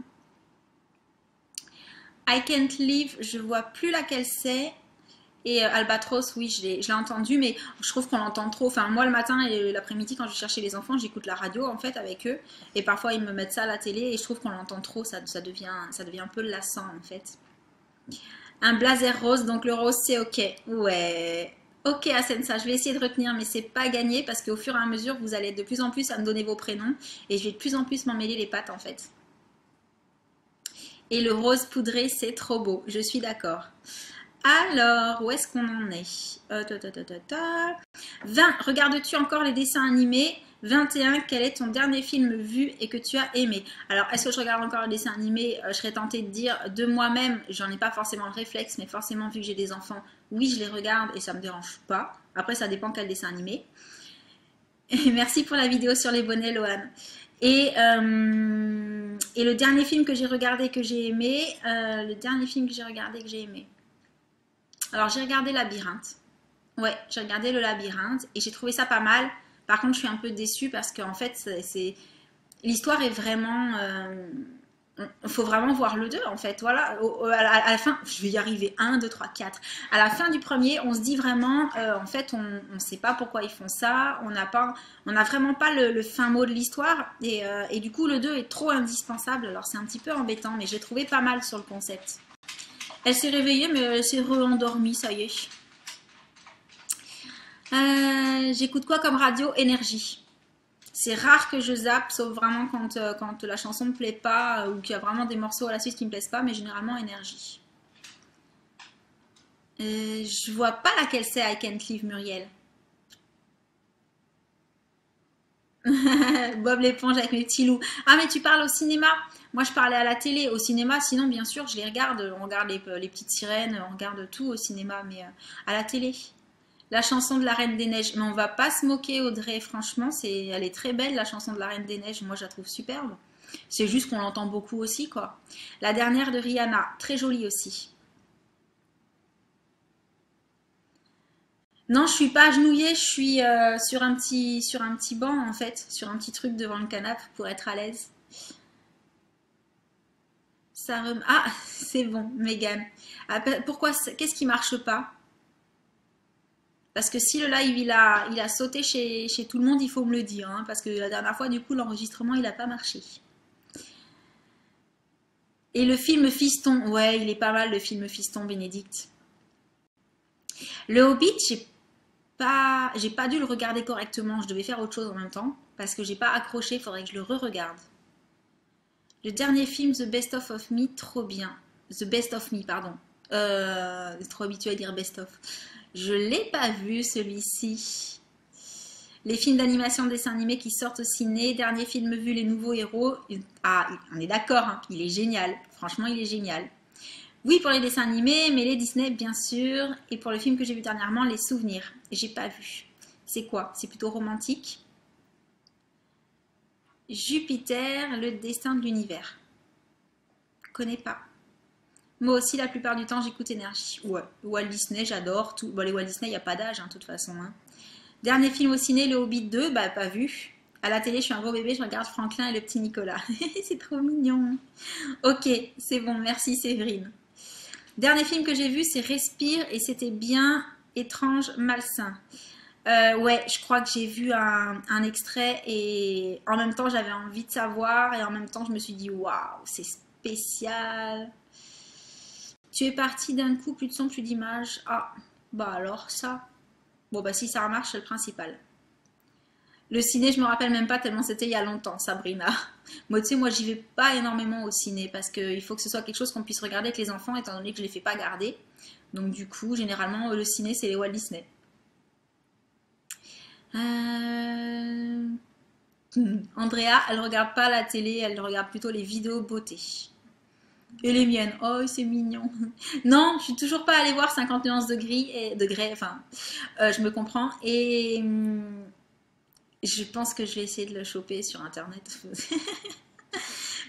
I Can't Live, je vois plus laquelle c'est. Et Albatros, oui, je l'ai entendu, mais je trouve qu'on l'entend trop. Enfin, moi, le matin et l'après-midi, quand je cherchais les enfants, j'écoute la radio, en fait, avec eux. Et parfois, ils me mettent ça à la télé et je trouve qu'on l'entend trop. Ça devient un peu lassant, en fait. Un blazer rose, donc le rose, c'est OK. Ouais. Ok, Asensa, je vais essayer de retenir, mais c'est pas gagné parce qu'au fur et à mesure, vous allez de plus en plus à me donner vos prénoms et je vais de plus en plus m'en mêler les pattes, en fait. Et le rose poudré, c'est trop beau. Je suis d'accord. Alors, où est-ce qu'on en est 20. Regardes-tu encore les dessins animés? 21. Quel est ton dernier film vu et que tu as aimé? Alors, est-ce que je regarde encore les dessins animés? Je serais tentée de dire de moi-même, j'en ai pas forcément le réflexe, mais forcément, vu que j'ai des enfants, oui, je les regarde et ça me dérange pas. Après, ça dépend quel dessin animé. Et merci pour la vidéo sur les bonnets, Loane. Et le dernier film que j'ai regardé que j'ai aimé, alors j'ai regardé Labyrinthe. Ouais, j'ai regardé le Labyrinthe et j'ai trouvé ça pas mal. Par contre, je suis un peu déçue parce qu'en fait, l'histoire est vraiment. Il faut vraiment voir le 2 en fait. Voilà, à la fin, je vais y arriver. Un, 2, 3, 4. À la fin du premier, on se dit vraiment, en fait, on ne sait pas pourquoi ils font ça. On n'a vraiment pas le fin mot de l'histoire. Et du coup, le 2 est trop indispensable. Alors, c'est un petit peu embêtant, mais j'ai trouvé pas mal sur le concept. Elle s'est réveillée, mais elle s'est re-endormie, ça y est. J'écoute quoi comme radio? Énergie. C'est rare que je zappe, sauf vraiment quand la chanson me plaît pas ou qu'il y a vraiment des morceaux à la suite qui me plaisent pas, mais généralement énergie. Je vois pas laquelle c'est I Can't Live, Muriel. Bob l'éponge avec mes petits loups. Ah, mais tu parles au cinéma? Moi, je parlais à la télé. Au cinéma, sinon, bien sûr, je les regarde. On regarde les petites sirènes, on regarde tout au cinéma, mais à la télé. La chanson de la Reine des Neiges. Mais on va pas se moquer, Audrey, franchement, elle est très belle, la chanson de la Reine des Neiges. Moi, je la trouve superbe. C'est juste qu'on l'entend beaucoup aussi, quoi. La dernière de Rihanna, très jolie aussi. Non, je suis pas agenouillée, je suis sur un petit banc, en fait, sur un petit truc devant le canapé pour être à l'aise. Ah, c'est bon, Megan. Ah, pourquoi, qu'est-ce qui marche pas? Parce que si le live il a sauté chez tout le monde, il faut me le dire, hein, parce que la dernière fois, du coup, l'enregistrement il a pas marché. Et le film Fiston, ouais, il est pas mal le film Fiston, Bénédicte. Le Hobbit, j'ai pas dû le regarder correctement, je devais faire autre chose en même temps, parce que j'ai pas accroché, il faudrait que je le re-regarde. Le dernier film, The Best of Me, trop bien. The Best of Me, pardon. Trop habitué à dire Best of. Je l'ai pas vu celui-ci. Les films d'animation dessin animé qui sortent au ciné. Dernier film vu, Les Nouveaux Héros. Ah, on est d'accord, hein, il est génial. Franchement, il est génial. Oui, pour les dessins animés, mais les Disney, bien sûr. Et pour le film que j'ai vu dernièrement, Les Souvenirs. J'ai pas vu. C'est quoi? C'est plutôt romantique. Jupiter, le destin de l'univers. Connais pas. Moi aussi, la plupart du temps, j'écoute Énergie. Ouais. Walt Disney, j'adore. Tout. Bon, les Walt Disney, il n'y a pas d'âge, hein, de toute façon. Hein. Dernier film au ciné, Le Hobbit 2, bah pas vu. À la télé, je suis un gros bébé, je regarde Franklin et le petit Nicolas. C'est trop mignon. Ok, c'est bon, merci Séverine. Dernier film que j'ai vu, c'est Respire et c'était bien étrange, malsain. Ouais, je crois que j'ai vu un extrait et en même temps j'avais envie de savoir et en même temps je me suis dit waouh, c'est spécial. Tu es parti d'un coup, plus de son, plus d'image. Ah, bah alors ça. Bon bah si ça marche, c'est le principal. Le ciné, je me rappelle même pas tellement c'était il y a longtemps, Sabrina. Moi, tu sais, moi, j'y vais pas énormément au ciné parce qu'il faut que ce soit quelque chose qu'on puisse regarder avec les enfants, étant donné que je les fais pas garder. Donc, du coup, généralement, le ciné, c'est les Walt Disney. Euh... Andrea, elle regarde pas la télé, elle regarde plutôt les vidéos beauté. Et les miennes, oh, c'est mignon. Non, je suis toujours pas allée voir 50 nuances de gris et de grès, enfin, je me comprends. Et je pense que je vais essayer de le choper sur internet.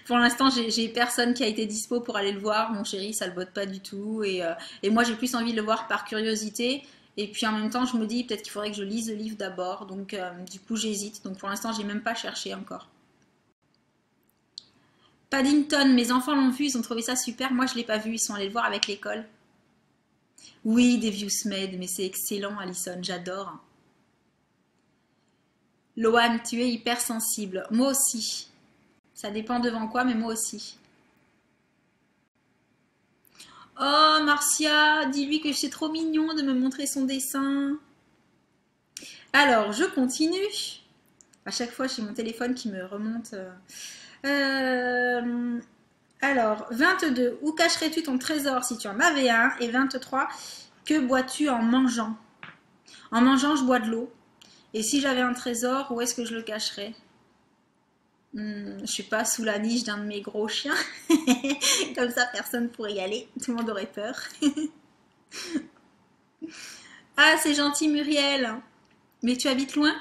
Pour l'instant, j'ai personne qui a été dispo pour aller le voir. Mon chéri, ça le botte pas du tout. Et moi, j'ai plus envie de le voir par curiosité. Et puis en même temps, je me dis peut-être qu'il faudrait que je lise le livre d'abord. Donc, du coup, j'hésite. Donc, pour l'instant, j'ai même pas cherché encore. Paddington, mes enfants l'ont vu, ils ont trouvé ça super. Moi, je l'ai pas vu. Ils sont allés le voir avec l'école. Oui, Devious Made, mais c'est excellent, Alison. J'adore. Loane, tu es hypersensible. Moi aussi. Ça dépend devant quoi, mais moi aussi. Oh, Marcia, dis-lui que c'est trop mignon de me montrer son dessin. Alors, je continue. À chaque fois, j'ai mon téléphone qui me remonte. Euh, alors, 22. Où cacherais-tu ton trésor si tu en avais un? Et 23. Que bois-tu en mangeant? En mangeant, je bois de l'eau. Et si j'avais un trésor, où est-ce que je le cacherais? Je sais pas, sous la niche d'un de mes gros chiens. Comme ça, personne pourrait y aller. Tout le monde aurait peur. Ah, c'est gentil, Muriel. Mais tu habites loin?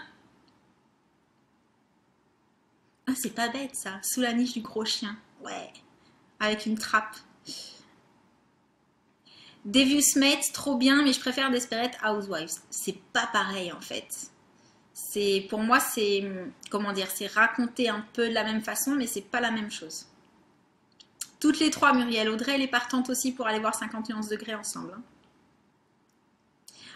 Ah, c'est pas bête, ça. Sous la niche du gros chien. Ouais. Avec une trappe. Devious Mate, trop bien, mais je préfère Desperate Housewives. C'est pas pareil, en fait. C'est, pour moi, c'est, comment dire, c'est raconté un peu de la même façon, mais c'est pas la même chose. Toutes les trois, Muriel. Audrey, elle est partante aussi pour aller voir 51 degrés ensemble. Hein.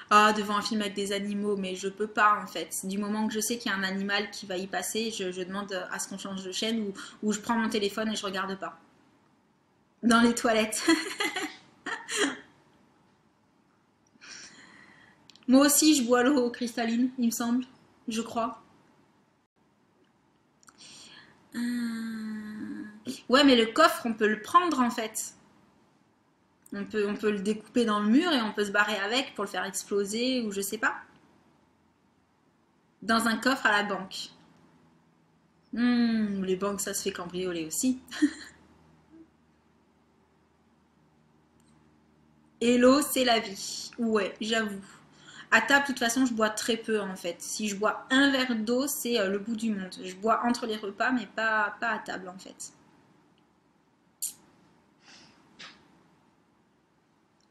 Ah, devant un film avec des animaux, mais je peux pas en fait. Du moment que je sais qu'il y a un animal qui va y passer, je demande à ce qu'on change de chaîne ou je prends mon téléphone et je regarde pas. Dans les toilettes. Moi aussi, je bois l'eau cristalline, il me semble. Je crois. Ouais, mais le coffre, on peut le prendre en fait. On peut le découper dans le mur et on peut se barrer avec pour le faire exploser ou je sais pas. Dans un coffre à la banque. Les banques, ça se fait cambrioler aussi. Et l'eau, c'est la vie. Ouais, j'avoue. À table, de toute façon, je bois très peu en fait. Si je bois un verre d'eau, c'est le bout du monde. Je bois entre les repas, mais pas à table en fait.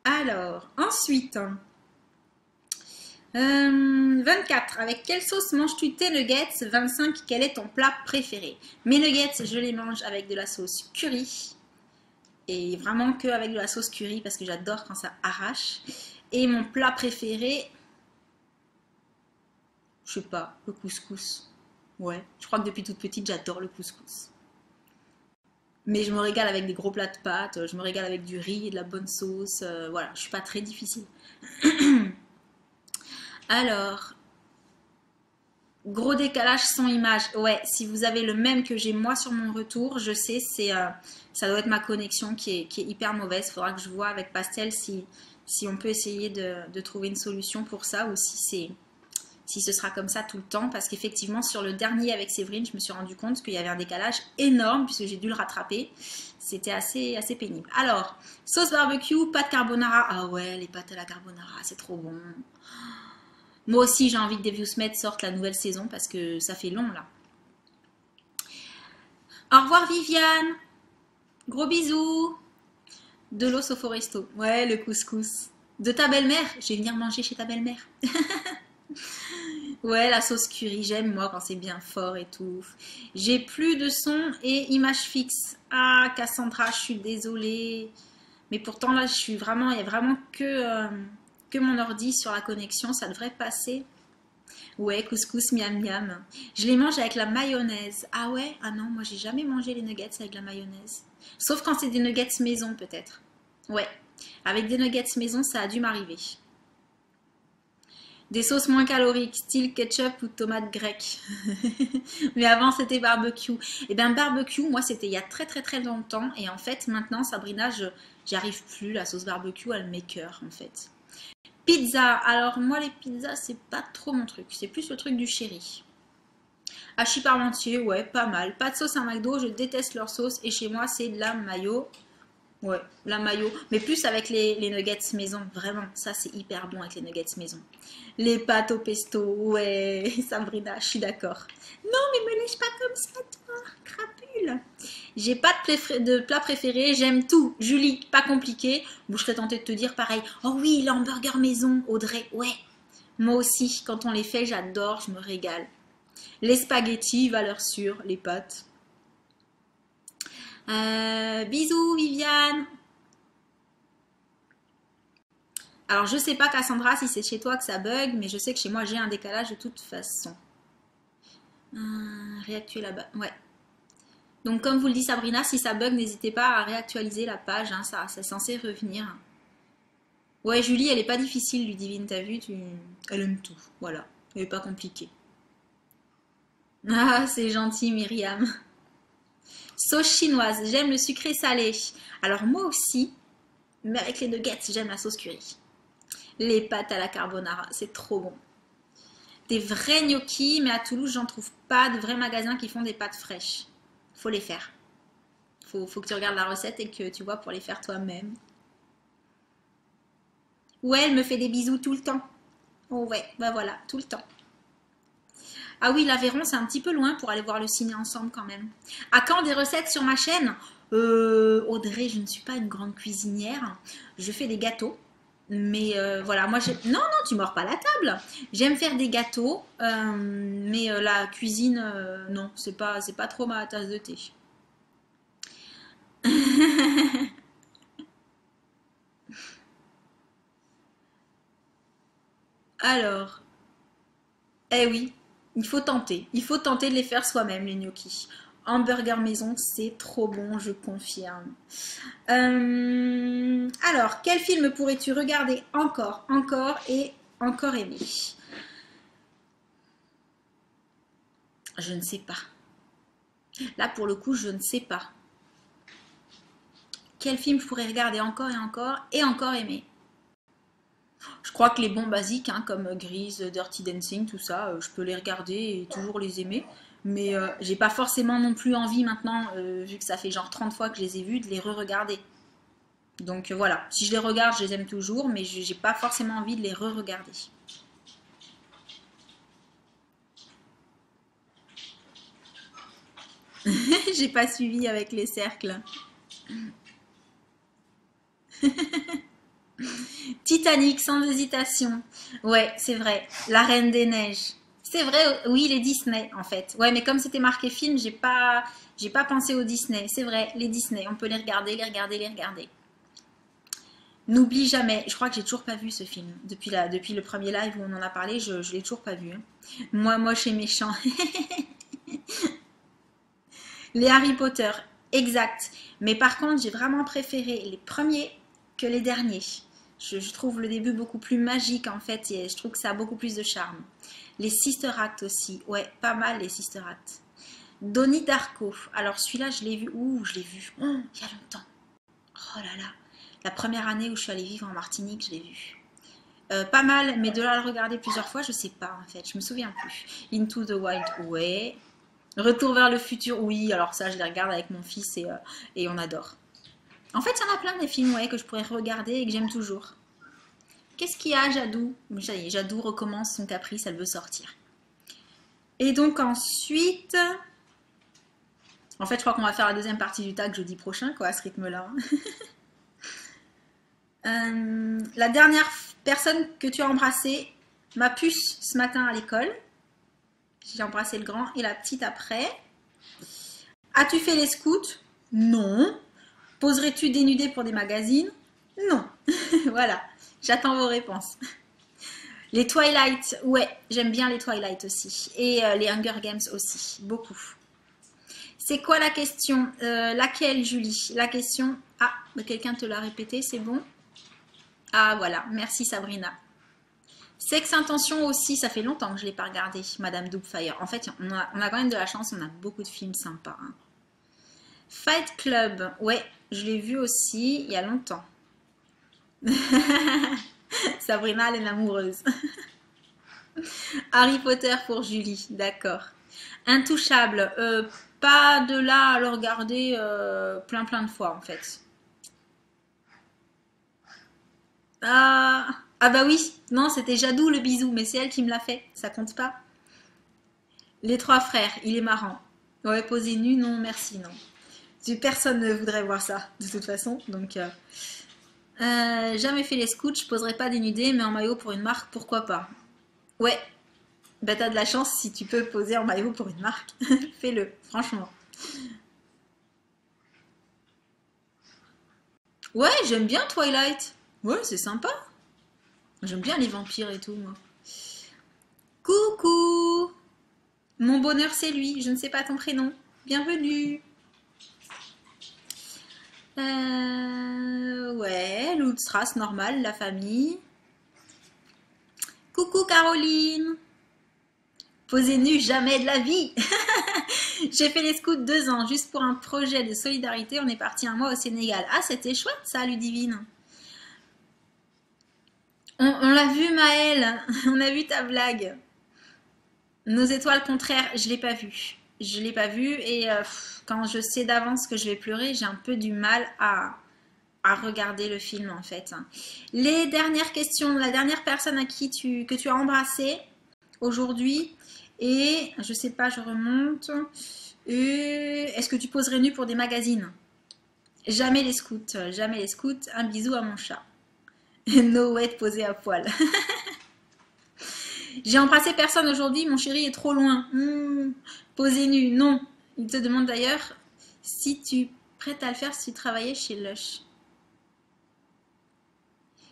Alors, ensuite, 24. Avec quelle sauce manges-tu tes nuggets? 25. Quel est ton plat préféré? Mes nuggets, je les mange avec de la sauce curry. Et vraiment que avec de la sauce curry parce que j'adore quand ça arrache. Et mon plat préféré, je sais pas, le couscous. Ouais, je crois que depuis toute petite, j'adore le couscous. Mais je me régale avec des gros plats de pâtes, je me régale avec du riz et de la bonne sauce. Voilà, je suis pas très difficile. Alors, gros décalage son image. Ouais, si vous avez le même que j'ai moi sur mon retour, je sais, ça doit être ma connexion qui est hyper mauvaise. Il faudra que je vois avec Pastel si on peut essayer de trouver une solution pour ça ou si ce sera comme ça tout le temps. Parce qu'effectivement, sur le dernier avec Séverine, je me suis rendu compte qu'il y avait un décalage énorme puisque j'ai dû le rattraper. C'était assez pénible. Alors, sauce barbecue, pâte carbonara. Ah ouais, les pâtes à la carbonara, c'est trop bon. Moi aussi, j'ai envie que Devious Med sorte la nouvelle saison parce que ça fait long là. Au revoir Viviane. Gros bisous. De l'os au foresto. Ouais, le couscous. De ta belle-mère. Je vais venir manger chez ta belle-mère. Ouais, la sauce curry, j'aime moi quand c'est bien fort et tout. J'ai plus de son et image fixe. Ah, Cassandra, je suis désolée. Mais pourtant là, je suis vraiment, il y a vraiment que mon ordi sur la connexion, ça devrait passer. Ouais, couscous, miam miam. Je les mange avec la mayonnaise. Ah ouais? Ah non, moi j'ai jamais mangé les nuggets avec la mayonnaise. Sauf quand c'est des nuggets maison peut-être. Ouais, avec des nuggets maison, ça a dû m'arriver. Des sauces moins caloriques, style ketchup ou tomate grecque. Mais avant, c'était barbecue. Et bien, barbecue, moi, c'était il y a très très très longtemps. Et en fait, maintenant, Sabrina, j'y arrive plus. La sauce barbecue, elle m'écœure, en fait. Pizza. Alors, moi, les pizzas, c'est pas trop mon truc. C'est plus le truc du chéri. Hachis parmentier, ouais, pas mal. Pas de sauce à McDo, je déteste leur sauce. Et chez moi, c'est de la mayo. Ouais, la mayo. Mais plus avec les nuggets maison. Vraiment, ça, c'est hyper bon avec les nuggets maison. Les pâtes au pesto, ouais, Sabrina, je suis d'accord. Non, mais me lèche pas comme ça, toi, crapule. J'ai pas de plat préféré, j'aime tout. Julie, pas compliqué. Bon, je serais tentée de te dire pareil. Oh oui, l'hamburger maison, Audrey, ouais. Moi aussi, quand on les fait, j'adore, je me régale. Les spaghettis, valeur sûre, les pâtes. Bisous, Viviane. Alors, je sais pas, Cassandra, si c'est chez toi que ça bug, mais je sais que chez moi, j'ai un décalage de toute façon. Réactuer là-bas. Ouais. Donc, comme vous le dit Sabrina, si ça bug, n'hésitez pas à réactualiser la page. Hein, ça, c'est censé revenir. Ouais, Julie, elle est pas difficile, Ludivine, t'as vu Elle aime tout. Voilà. Elle est pas compliquée. Ah, c'est gentil, Myriam. Sauce chinoise, j'aime le sucré salé. Alors, moi aussi, mais avec les nuggets, j'aime la sauce curry. Les pâtes à la carbonara, c'est trop bon. Des vrais gnocchis, mais à Toulouse, j'en trouve pas de vrais magasins qui font des pâtes fraîches. Faut les faire. Faut que tu regardes la recette et que tu vois pour les faire toi-même. Ouais, elle me fait des bisous tout le temps. Oh ouais, bah voilà, tout le temps. Ah oui, l'Aveyron, c'est un petit peu loin pour aller voir le ciné ensemble quand même. À quand des recettes sur ma chaîne? Audrey, je ne suis pas une grande cuisinière. Je fais des gâteaux. Mais voilà, moi j'ai. Non, non, tu mords pas la table. J'aime faire des gâteaux, mais la cuisine, non, c'est pas trop ma tasse de thé. Alors, eh oui, il faut tenter de les faire soi-même, les gnocchis. Hamburger maison, c'est trop bon, je confirme. Alors, quel film pourrais-tu regarder encore, encore et encore aimer? Je ne sais pas. Là, pour le coup, je ne sais pas. Quel film je pourrais regarder encore et encore aimer? Je crois que les bons basiques, hein, comme Grease, Dirty Dancing, tout ça, je peux les regarder et toujours les aimer. Mais j'ai pas forcément non plus envie maintenant, vu que ça fait genre 30 fois que je les ai vus, de les re-regarder. Donc voilà, si je les regarde, je les aime toujours, mais j'ai pas forcément envie de les re-regarder. J'ai pas suivi avec les cercles. Titanic, sans hésitation. Ouais, c'est vrai. La Reine des Neiges. C'est vrai, oui, les Disney, en fait. Ouais, mais comme c'était marqué film, j'ai pas pensé aux Disney. C'est vrai, les Disney, on peut les regarder, les regarder, les regarder. N'oublie jamais. Je crois que j'ai toujours pas vu ce film. Depuis le premier live où on en a parlé, je l'ai toujours pas vu. Hein. Moi, moche et méchant. Les Harry Potter, exact. Mais par contre, j'ai vraiment préféré les premiers que les derniers. Je trouve le début beaucoup plus magique en fait et je trouve que ça a beaucoup plus de charme. Les Sister Act aussi, ouais, pas mal les Sister Act. Donnie Darko, alors celui-là je l'ai vu, je l'ai vu, il y a longtemps. Oh là là, la première année où je suis allée vivre en Martinique, je l'ai vu. Pas mal, mais de là à le regarder plusieurs fois, je sais pas en fait, je me souviens plus. Into the Wild, ouais. Retour vers le futur, oui, alors ça je les regarde avec mon fils et on adore. En fait, il y en a plein des films ouais, que je pourrais regarder et que j'aime toujours. Qu'est-ce qu'il y a, Jadou? Ça y est, Jadou recommence son caprice, elle veut sortir. Et donc ensuite, En fait, je crois qu'on va faire la deuxième partie du tag jeudi prochain, quoi, à ce rythme-là. La dernière personne que tu as embrassée, ma puce ce matin à l'école. J'ai embrassé le grand et la petite après. As-tu fait les scouts? Non. Poserais-tu dénudé pour des magazines? Non. Voilà, j'attends vos réponses. Les Twilight, ouais, j'aime bien les Twilight aussi. Et les Hunger Games aussi, beaucoup. C'est quoi la question? Laquelle, Julie? La question... Ah, quelqu'un te l'a répété, c'est bon? Ah, voilà, merci Sabrina. Sexe Intention aussi, ça fait longtemps que je ne l'ai pas regardé, Madame Doubtfire. En fait, on a quand même de la chance, on a beaucoup de films sympas. Hein. Fight Club, ouais, je l'ai vu aussi il y a longtemps. Sabrina, elle est amoureuse. Harry Potter pour Julie, d'accord. Intouchable, pas de là à le regarder plein de fois en fait. Ah bah oui, non, c'était Jadou le bisou, mais c'est elle qui me l'a fait, ça compte pas. Les trois frères, il est marrant. Ouais, poser nu, non, merci, non. Personne ne voudrait voir ça, de toute façon, donc... jamais fait les scouts, je poserai pas dénudé, mais en maillot pour une marque, pourquoi pas? Ouais, bah t'as de la chance si tu peux poser en maillot pour une marque. Fais-le, franchement. Ouais, j'aime bien Twilight. Ouais, c'est sympa. J'aime bien les vampires et tout, moi. Coucou! Mon bonheur, c'est lui. Je ne sais pas ton prénom. Bienvenue. Ouais, Loutstras, normal, la famille. Coucou Caroline. Posez nu jamais de la vie. J'ai fait les scouts 2 ans, juste pour un projet de solidarité. On est parti un mois au Sénégal. Ah, c'était chouette ça, Ludivine. On l'a vu, Maëlle. On a vu ta blague. Nos étoiles contraires, je l'ai pas vu. Je l'ai pas vu et quand je sais d'avance que je vais pleurer, j'ai un peu du mal à regarder le film en fait. Les dernières questions, la dernière personne à qui que tu as embrassé aujourd'hui et je sais pas, je remonte. Est-ce que tu poserais nu pour des magazines? Jamais les scouts, jamais les scouts. Un bisou à mon chat. No way de poser à poil. J'ai embrassé personne aujourd'hui, mon chéri est trop loin. Poser nu, non. Il te demande d'ailleurs si tu es prête à le faire si tu travaillais chez Lush.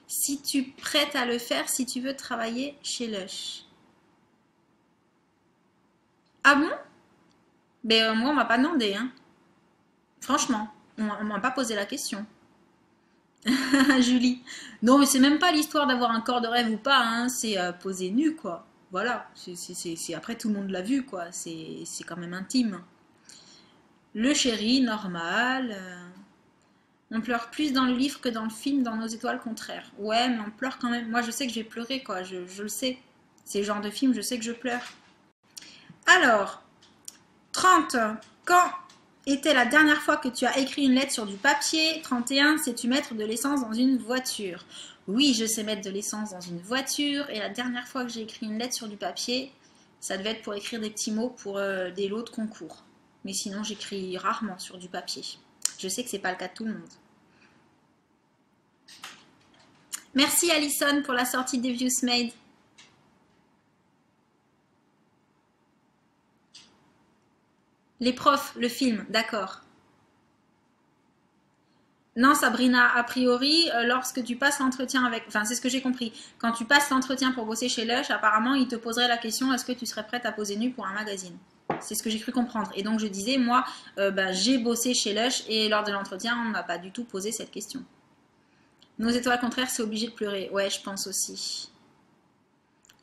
Si tu es prête à le faire si tu veux travailler chez Lush. Ah bon? Ben moi on m'a pas demandé, hein. Franchement, on m'a pas posé la question. Julie. Non mais c'est même pas l'histoire d'avoir un corps de rêve ou pas, hein. C'est poser nu quoi. Voilà, après tout le monde l'a vu quoi, c'est quand même intime. Le chéri, normal. On pleure plus dans le livre que dans le film, dans Nos étoiles contraires. Ouais, mais on pleure quand même. Moi, je sais que je vais pleurer, quoi. Je le sais. C'est le genre de film, je sais que je pleure. Alors, 30. Quand était la dernière fois que tu as écrit une lettre sur du papier? 31. Sais-tu mettre de l'essence dans une voiture? Oui, je sais mettre de l'essence dans une voiture. Et la dernière fois que j'ai écrit une lettre sur du papier, ça devait être pour écrire des petits mots pour des lots de concours. Mais sinon, j'écris rarement sur du papier. Je sais que c'est pas le cas de tout le monde. Merci Alison pour la sortie des Views Made. Les profs, le film, d'accord. Non Sabrina, a priori, lorsque tu passes l'entretien avec... Enfin, c'est ce que j'ai compris. Quand tu passes l'entretien pour bosser chez Lush, apparemment, ils te poseraient la question, est-ce que tu serais prête à poser nu pour un magazine? C'est ce que j'ai cru comprendre. Et donc, je disais, moi, j'ai bossé chez Lush et lors de l'entretien, on ne m'a pas du tout posé cette question. Nos étoiles contraires, c'est obligé de pleurer. Ouais, je pense aussi.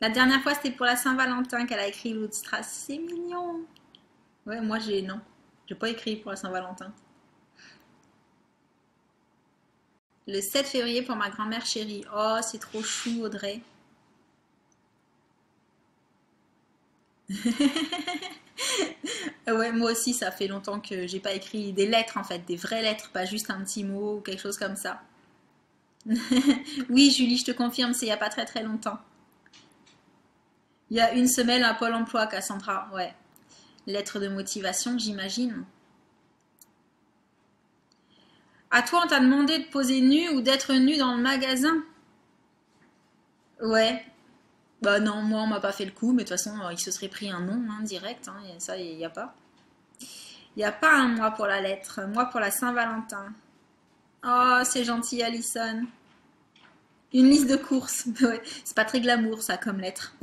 La dernière fois, c'était pour la Saint-Valentin qu'elle a écrit Loudstras. C'est mignon. Ouais, moi, non. J'ai pas écrit pour la Saint-Valentin. Le 7 février pour ma grand-mère chérie. Oh, c'est trop chou, Audrey. Ouais, moi aussi, ça fait longtemps que j'ai pas écrit des lettres, en fait, des vraies lettres, pas juste un petit mot ou quelque chose comme ça. Oui, Julie, je te confirme, c'est il y a pas très longtemps. Il y a une semaine à Pôle emploi, Cassandra, ouais. Lettre de motivation, j'imagine. À toi, on t'a demandé de poser nu ou d'être nu dans le magasin? Ouais. Bah non, moi, on m'a pas fait le coup, mais de toute façon, il se serait pris un nom, hein, direct, hein, et ça, il n'y a pas. Il n'y a pas un mois pour la lettre, moi pour la Saint-Valentin. Oh, c'est gentil, Alison. Une liste de courses. Ouais, c'est pas très glamour, ça, comme lettre.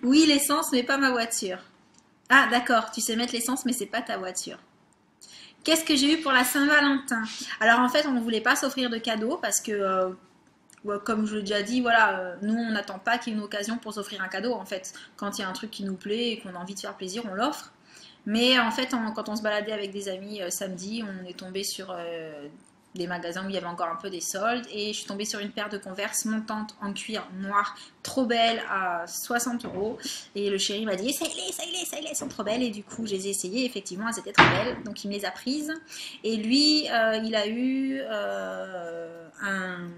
Oui, l'essence, mais pas ma voiture. Ah, d'accord, tu sais mettre l'essence, mais c'est pas ta voiture. Qu'est-ce que j'ai eu pour la Saint-Valentin? Alors en fait, on ne voulait pas s'offrir de cadeaux parce que, ouais, comme je l'ai déjà dit, voilà, nous on n'attend pas qu'il y ait une occasion pour s'offrir un cadeau. En fait, quand il y a un truc qui nous plaît et qu'on a envie de faire plaisir, on l'offre. Mais en fait, quand on se baladait avec des amis samedi, on est tombé sur des magasins où il y avait encore un peu des soldes et je suis tombée sur une paire de Converse montantes en cuir noir, trop belle, à 60 euros. Et le chéri m'a dit essaye-les, essaye-les, essaye-les, elles sont trop belles. Et du coup, je les ai essayées. Effectivement, elles étaient très belles. Donc, il me les a prises. Et lui, il a eu un.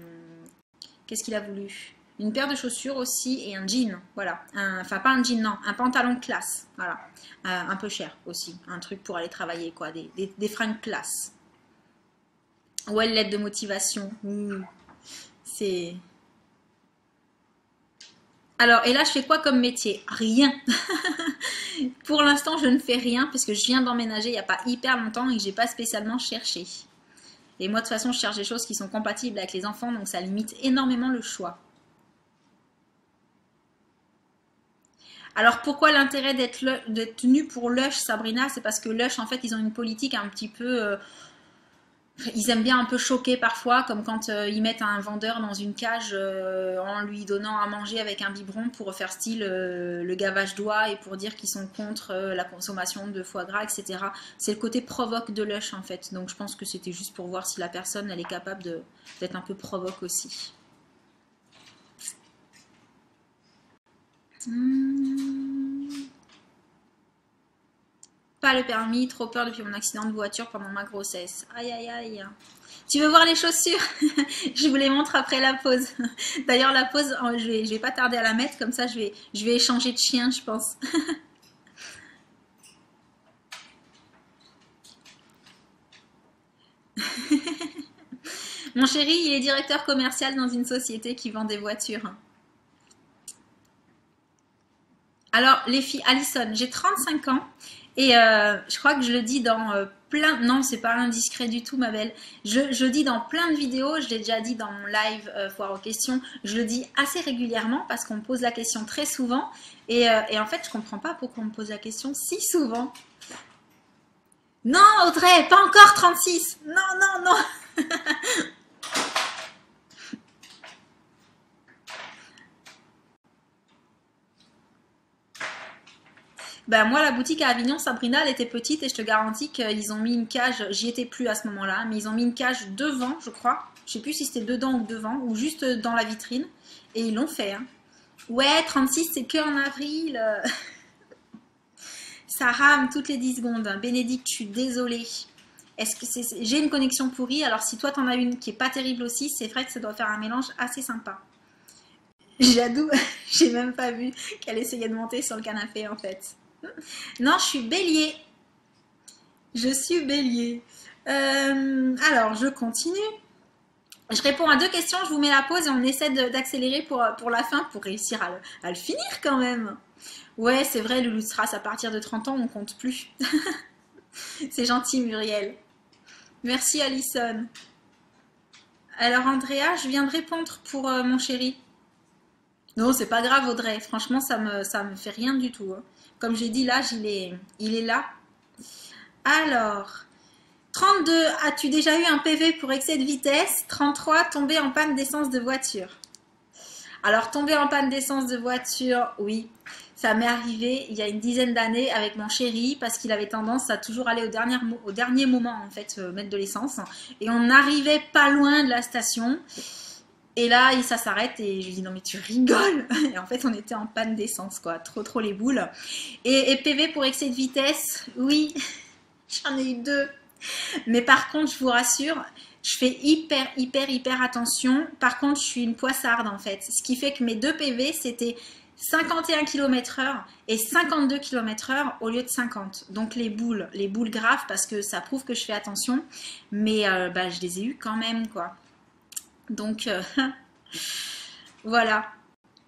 Qu'est-ce qu'il a voulu? Une paire de chaussures aussi et un jean, voilà. Enfin, pas un jean, non, un pantalon classe, voilà. Un peu cher aussi, un truc pour aller travailler, quoi, des fringues classe. Ouais, lettre de motivation, c'est... Alors, et là, je fais quoi comme métier? Rien. Pour l'instant, je ne fais rien parce que je viens d'emménager il n'y a pas hyper longtemps et que j'ai pas spécialement cherché. Et moi, de toute façon, je cherche des choses qui sont compatibles avec les enfants, donc ça limite énormément le choix. Alors pourquoi l'intérêt d'être nu pour Lush, Sabrina? C'est parce que Lush, en fait, ils ont une politique un petit peu... ils aiment bien un peu choquer parfois, comme quand ils mettent un vendeur dans une cage en lui donnant à manger avec un biberon pour faire style le gavage d'oie et pour dire qu'ils sont contre la consommation de foie gras, etc. C'est le côté provoque de Lush, en fait. Donc je pense que c'était juste pour voir si la personne, elle est capable d'être un peu provoque aussi. Pas le permis, trop peur depuis mon accident de voiture pendant ma grossesse. Aïe aïe aïe. Tu veux voir les chaussures? Je vous les montre après la pause. D'ailleurs la pause, je vais pas tarder à la mettre, comme ça je vais échanger de chien, je pense. Mon chéri, il est directeur commercial dans une société qui vend des voitures. Alors, les filles, Alison, j'ai 35 ans et je crois que je le dis dans plein... Non, c'est pas indiscret du tout, ma belle. Je dis dans plein de vidéos, je l'ai déjà dit dans mon live Foire aux questions, je le dis assez régulièrement parce qu'on me pose la question très souvent et en fait, je comprends pas pourquoi on me pose la question si souvent. Non, Audrey, pas encore 36. Non, non, non. Ben moi, la boutique à Avignon, Sabrina, elle était petite et je te garantis qu'ils ont mis une cage, j'y étais plus à ce moment-là, mais ils ont mis une cage devant, je crois. Je sais plus si c'était dedans ou devant, ou juste dans la vitrine. Et ils l'ont fait. Hein. Ouais, 36, c'est que en avril. Ça rame toutes les 10 secondes. Bénédicte, je suis désolée. Est-ce que j'ai une connexion pourrie? Alors si toi t'en as une qui est pas terrible aussi, c'est vrai que ça doit faire un mélange assez sympa. J'adoue, j'ai même pas vu qu'elle essayait de monter sur le canapé en fait. Non, je suis bélier. Je suis bélier. Alors, je continue. Je réponds à deux questions, je vous mets la pause et on essaie d'accélérer pour la fin pour réussir à le finir quand même. Ouais, c'est vrai, le Lustras, à partir de 30 ans, on compte plus. C'est gentil, Muriel. Merci, Alison. Alors, Andrea, je viens de répondre pour mon chéri. Non, c'est pas grave, Audrey. Franchement, ça me fait rien du tout. Hein. Comme j'ai dit, l'âge, il est là. Alors, 32, as-tu déjà eu un PV pour excès de vitesse? 33, tomber en panne d'essence de voiture. Alors, tomber en panne d'essence de voiture, oui. Ça m'est arrivé il y a une dizaine d'années avec mon chéri parce qu'il avait tendance à toujours aller au dernier moment, en fait, mettre de l'essence. Et on n'arrivait pas loin de la station. Et là, ça s'arrête et je lui dis non mais tu rigoles. Et en fait, on était en panne d'essence, quoi. Trop les boules. Et PV pour excès de vitesse, oui, j'en ai eu deux. Mais par contre, je vous rassure, je fais hyper attention. Par contre, je suis une poissarde en fait. Ce qui fait que mes deux PV, c'était 51 km/h et 52 km/h au lieu de 50. Donc les boules graves parce que ça prouve que je fais attention, mais bah, je les ai eues quand même, quoi. Donc voilà.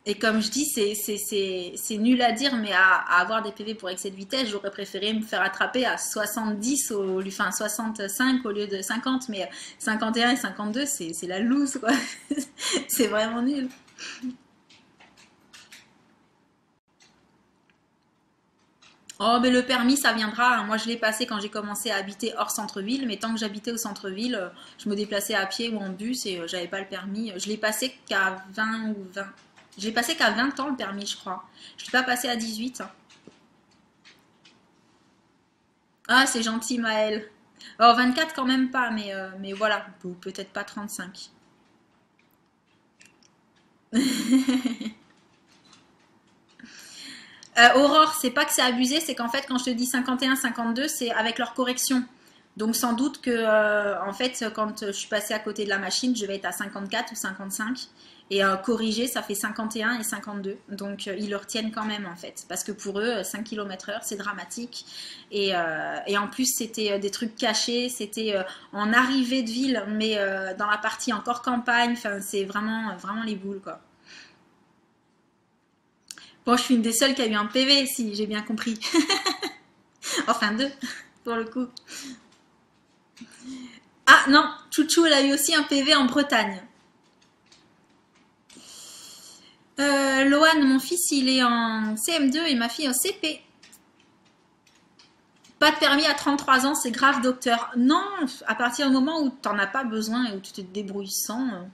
Et comme je dis, c'est nul à dire, mais à avoir des PV pour excès de vitesse, j'aurais préféré me faire attraper à 70, enfin 65 au lieu de 50, mais 51 et 52, c'est la loose, quoi. C'est vraiment nul. Oh, mais le permis, ça viendra. Moi, je l'ai passé quand j'ai commencé à habiter hors centre-ville, mais tant que j'habitais au centre-ville, je me déplaçais à pied ou en bus et j'avais pas le permis. Je l'ai passé qu'à 20 ou 20. Je l'ai passé qu'à 20 ans le permis, je crois. Je l'ai pas passé à 18. Ah, c'est gentil, Maëlle. Oh, 24 quand même pas, mais voilà, ou peut-être pas 35. Aurore, c'est pas que c'est abusé, c'est qu'en fait, quand je te dis 51, 52, c'est avec leur correction. Donc, sans doute que, en fait, quand je suis passée à côté de la machine, je vais être à 54 ou 55. Et corrigé, ça fait 51 et 52. Donc, ils le retiennent quand même, en fait. Parce que pour eux, 5 km/h, c'est dramatique. Et en plus, c'était des trucs cachés. C'était en arrivée de ville, mais dans la partie encore campagne. Enfin, c'est vraiment, vraiment les boules, quoi. Bon, je suis une des seules qui a eu un PV, si j'ai bien compris. Enfin, deux, pour le coup. Ah non, Chouchou, elle a eu aussi un PV en Bretagne. Lohan, mon fils, il est en CM2 et ma fille en CP. Pas de permis à 33 ans, c'est grave, docteur. Non, à partir du moment où tu n'en as pas besoin et où tu te débrouilles sans,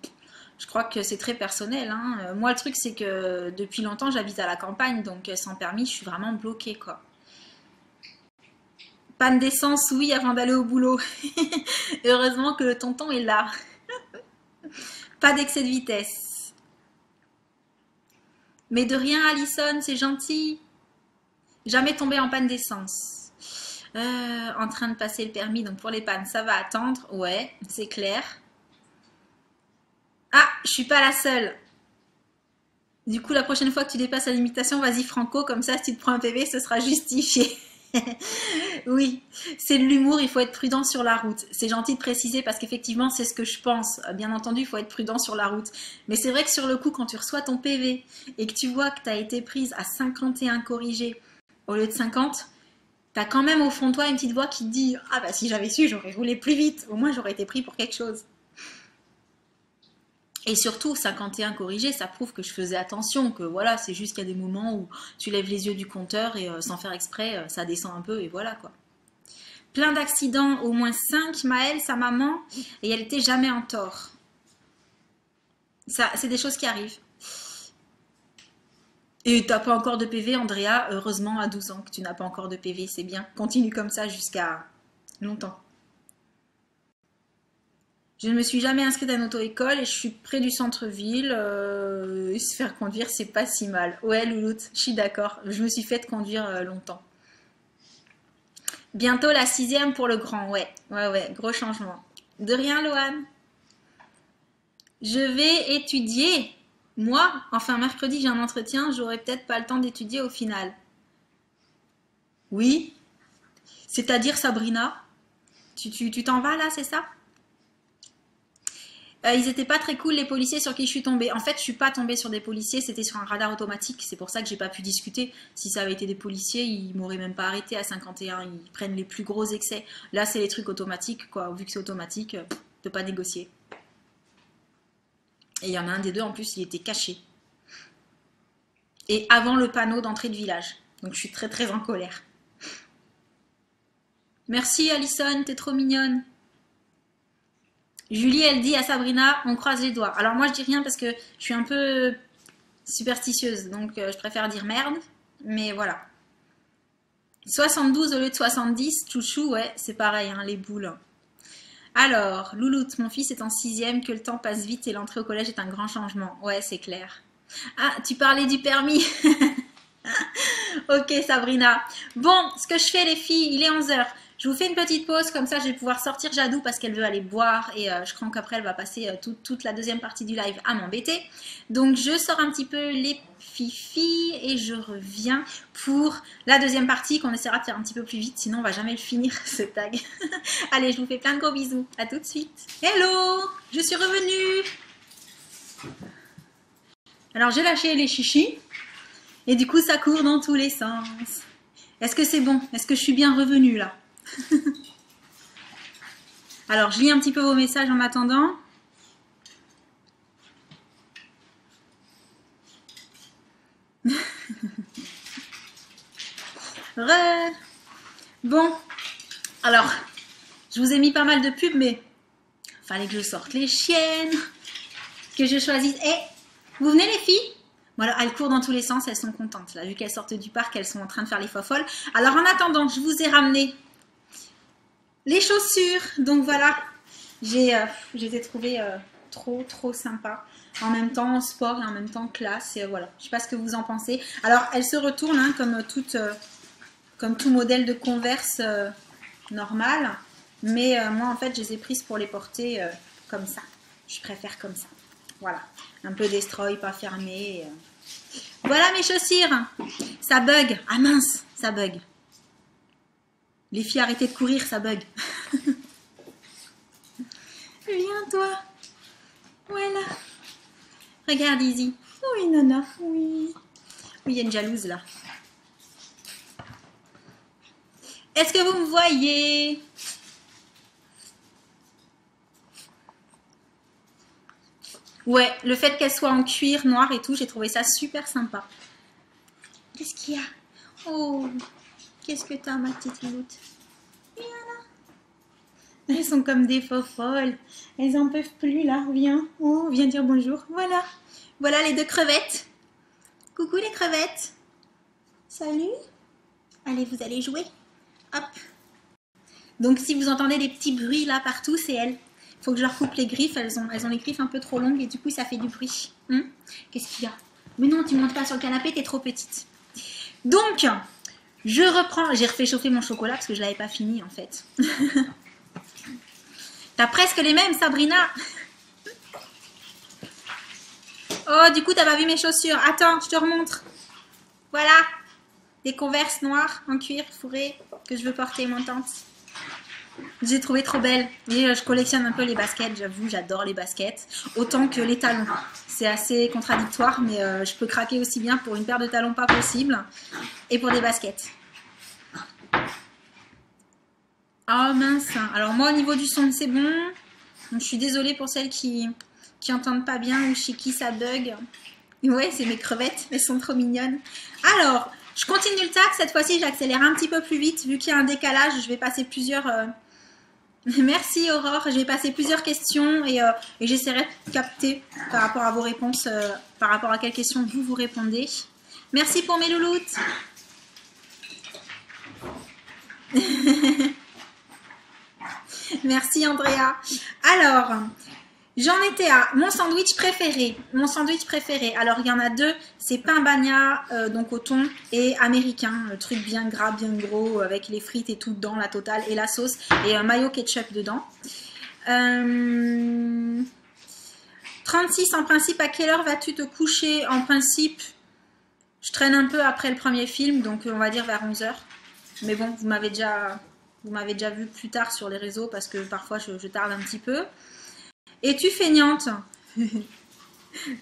je crois que c'est très personnel, hein. Moi, le truc, c'est que depuis longtemps, j'habite à la campagne, donc sans permis, je suis vraiment bloquée, quoi. Panne d'essence, oui, avant d'aller au boulot. Heureusement que le tonton est là. Pas d'excès de vitesse. Mais de rien, Alison, c'est gentil. Jamais tombé en panne d'essence. En train de passer le permis, donc pour les pannes, ça va attendre. Ouais, c'est clair. Ah, je suis pas la seule. Du coup, la prochaine fois que tu dépasses la limitation, vas-y Franco, comme ça, si tu te prends un PV, ce sera justifié. Oui, c'est de l'humour, il faut être prudent sur la route. C'est gentil de préciser parce qu'effectivement, c'est ce que je pense. Bien entendu, il faut être prudent sur la route. Mais c'est vrai que sur le coup, quand tu reçois ton PV et que tu vois que tu as été prise à 51 corrigés au lieu de 50, tu as quand même au fond de toi une petite voix qui te dit « Ah bah si j'avais su, j'aurais roulé plus vite. Au moins, j'aurais été pris pour quelque chose. » Et surtout, 51 corrigés, ça prouve que je faisais attention, que voilà, c'est juste qu'il y a des moments où tu lèves les yeux du compteur et sans faire exprès, ça descend un peu et voilà quoi. Plein d'accidents, au moins 5, Maëlle, sa maman, et elle était jamais en tort. Ça, c'est des choses qui arrivent. Et t'as pas encore de PV, Andrea, heureusement à 12 ans que tu n'as pas encore de PV, c'est bien. Continue comme ça jusqu'à longtemps. Je ne me suis jamais inscrite à une auto-école et je suis près du centre-ville. Se faire conduire, c'est pas si mal. Ouais, Louloute, je suis d'accord. Je me suis fait conduire longtemps. Bientôt la 6e pour le grand. Ouais, ouais, ouais, gros changement. De rien, Lohan. Je vais étudier. Moi, enfin mercredi, j'ai un entretien. J'aurai peut-être pas le temps d'étudier au final. Oui, c'est-à-dire Sabrina. Tu t'en vas là, c'est ça? Ils étaient pas très cool les policiers sur qui je suis tombée. En fait, je suis pas tombée sur des policiers, c'était sur un radar automatique. C'est pour ça que j'ai pas pu discuter. Si ça avait été des policiers, ils m'auraient même pas arrêté à 51. Ils prennent les plus gros excès. Là, c'est les trucs automatiques, quoi. Vu que c'est automatique, tu peux pas négocier. Et il y en a un des deux en plus, il était caché. Et avant le panneau d'entrée de village. Donc je suis très très en colère. Merci Alison, t'es trop mignonne. Julie, elle dit à Sabrina, on croise les doigts. Alors moi, je dis rien parce que je suis un peu superstitieuse, donc je préfère dire merde. Mais voilà. 72 au lieu de 70, chouchou, ouais, c'est pareil, hein, les boules. Alors, Louloute, mon fils est en 6e, que le temps passe vite et l'entrée au collège est un grand changement. Ouais, c'est clair. Ah, tu parlais du permis. Ok, Sabrina. Bon, ce que je fais, les filles, il est 11 h. Je vous fais une petite pause, comme ça je vais pouvoir sortir Jadou parce qu'elle veut aller boire et je crains qu'après elle va passer toute la deuxième partie du live à m'embêter. Donc je sors un petit peu les fifi et je reviens pour la deuxième partie qu'on essaiera de faire un petit peu plus vite, sinon on va jamais le finir ce tag. Allez, je vous fais plein de gros bisous, à tout de suite. Hello, je suis revenue. Alors j'ai lâché les chichis et du coup ça court dans tous les sens. Est-ce que c'est bon? Est-ce que je suis bien revenue là? Alors, je lis un petit peu vos messages en attendant. Bon, alors, je vous ai mis pas mal de pubs, mais fallait que je sorte les chiennes, que je choisisse. Eh, vous venez les filles? Voilà, elles courent dans tous les sens, elles sont contentes. Là, vu qu'elles sortent du parc, elles sont en train de faire les fofolles. Alors, en attendant, je vous ai ramené les chaussures, donc voilà, j'ai été trouvée trop sympa. En même temps sport et en même temps classe. Et voilà, je sais pas ce que vous en pensez. Alors, elles se retournent hein, comme tout modèle de Converse normal. Mais moi, en fait, je les ai prises pour les porter comme ça. Je préfère comme ça. Voilà, un peu destroy, pas fermé. Voilà mes chaussures. Ça bug. Ah mince, ça bug. Les filles, arrêtez de courir, ça bug. Viens, toi. Voilà. Regarde, Izzy. Oui, Nana. Oui. Oui, il y a une jalouse, là. Est-ce que vous me voyez? Ouais, le fait qu'elle soit en cuir noir et tout, j'ai trouvé ça super sympa. Qu'est-ce qu'il y a? Oh, qu'est-ce que t'as, ma petite louloute? Viens là. Elles sont comme des faux folles. Elles en peuvent plus là. Viens. Oh, viens dire bonjour. Voilà. Voilà les deux crevettes. Coucou les crevettes. Salut. Allez, vous allez jouer. Hop. Donc si vous entendez des petits bruits là partout, c'est elles. Il faut que je leur coupe les griffes. Elles ont les griffes un peu trop longues et du coup ça fait du bruit. Qu'est-ce qu'il y a? Mais non, tu montes pas sur le canapé, t'es trop petite. Donc, je reprends. J'ai refait chauffer mon chocolat parce que je l'avais pas fini en fait. T'as presque les mêmes, Sabrina. Oh, du coup, t'as pas vu mes chaussures. Attends, je te remontre. Voilà. Des Converse noires en cuir fourré que je veux porter, mon tante. J'ai trouvé trop belle. Et je collectionne un peu les baskets, j'avoue, j'adore les baskets. Autant que les talons. C'est assez contradictoire, mais je peux craquer aussi bien pour une paire de talons pas possible. Et pour des baskets. Oh mince. Alors moi, au niveau du son, c'est bon. Donc, je suis désolée pour celles qui entendent pas bien ou chez qui ça bug. Ouais, c'est mes crevettes, elles sont trop mignonnes. Alors, je continue le tag. Cette fois-ci, j'accélère un petit peu plus vite. Vu qu'il y a un décalage, je vais passer plusieurs... Merci Aurore, je vais passer plusieurs questions et j'essaierai de capter par rapport à vos réponses, par rapport à quelles questions vous répondez. Merci pour mes louloutes. Merci Andrea. Alors, j'en étais à mon sandwich préféré. Mon sandwich préféré. Alors, il y en a deux. C'est pain bagna, donc au thon, et américain. Le truc bien gras, bien gros, avec les frites et tout dedans, la totale, et la sauce, et un mayo ketchup dedans. 36 en principe. À quelle heure vas-tu te coucher? En principe, je traîne un peu après le premier film, donc on va dire vers 11 h. Mais bon, vous m'avez déjà vu plus tard sur les réseaux parce que parfois je tarde un petit peu. Es-tu feignante?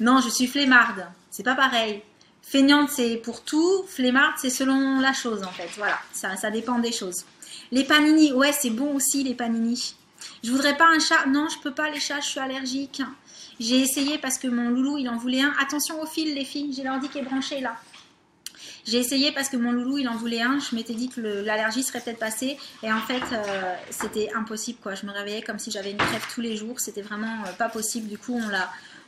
Non, je suis flemmarde. C'est pas pareil. Feignante, c'est pour tout. Flemmarde, c'est selon la chose, en fait. Voilà, ça dépend des choses. Les panini, ouais, c'est bon aussi, les panini. Je voudrais pas un chat. Non, je peux pas, les chats, je suis allergique. J'ai essayé parce que mon loulou, il en voulait un. Attention au fil, les filles. J'ai l'ordi qui est branché, là. J'ai essayé parce que mon loulou, il en voulait un. Je m'étais dit que l'allergie serait peut-être passée. Et en fait, c'était impossible, quoi. Je me réveillais comme si j'avais une crève tous les jours. C'était vraiment pas possible. Du coup,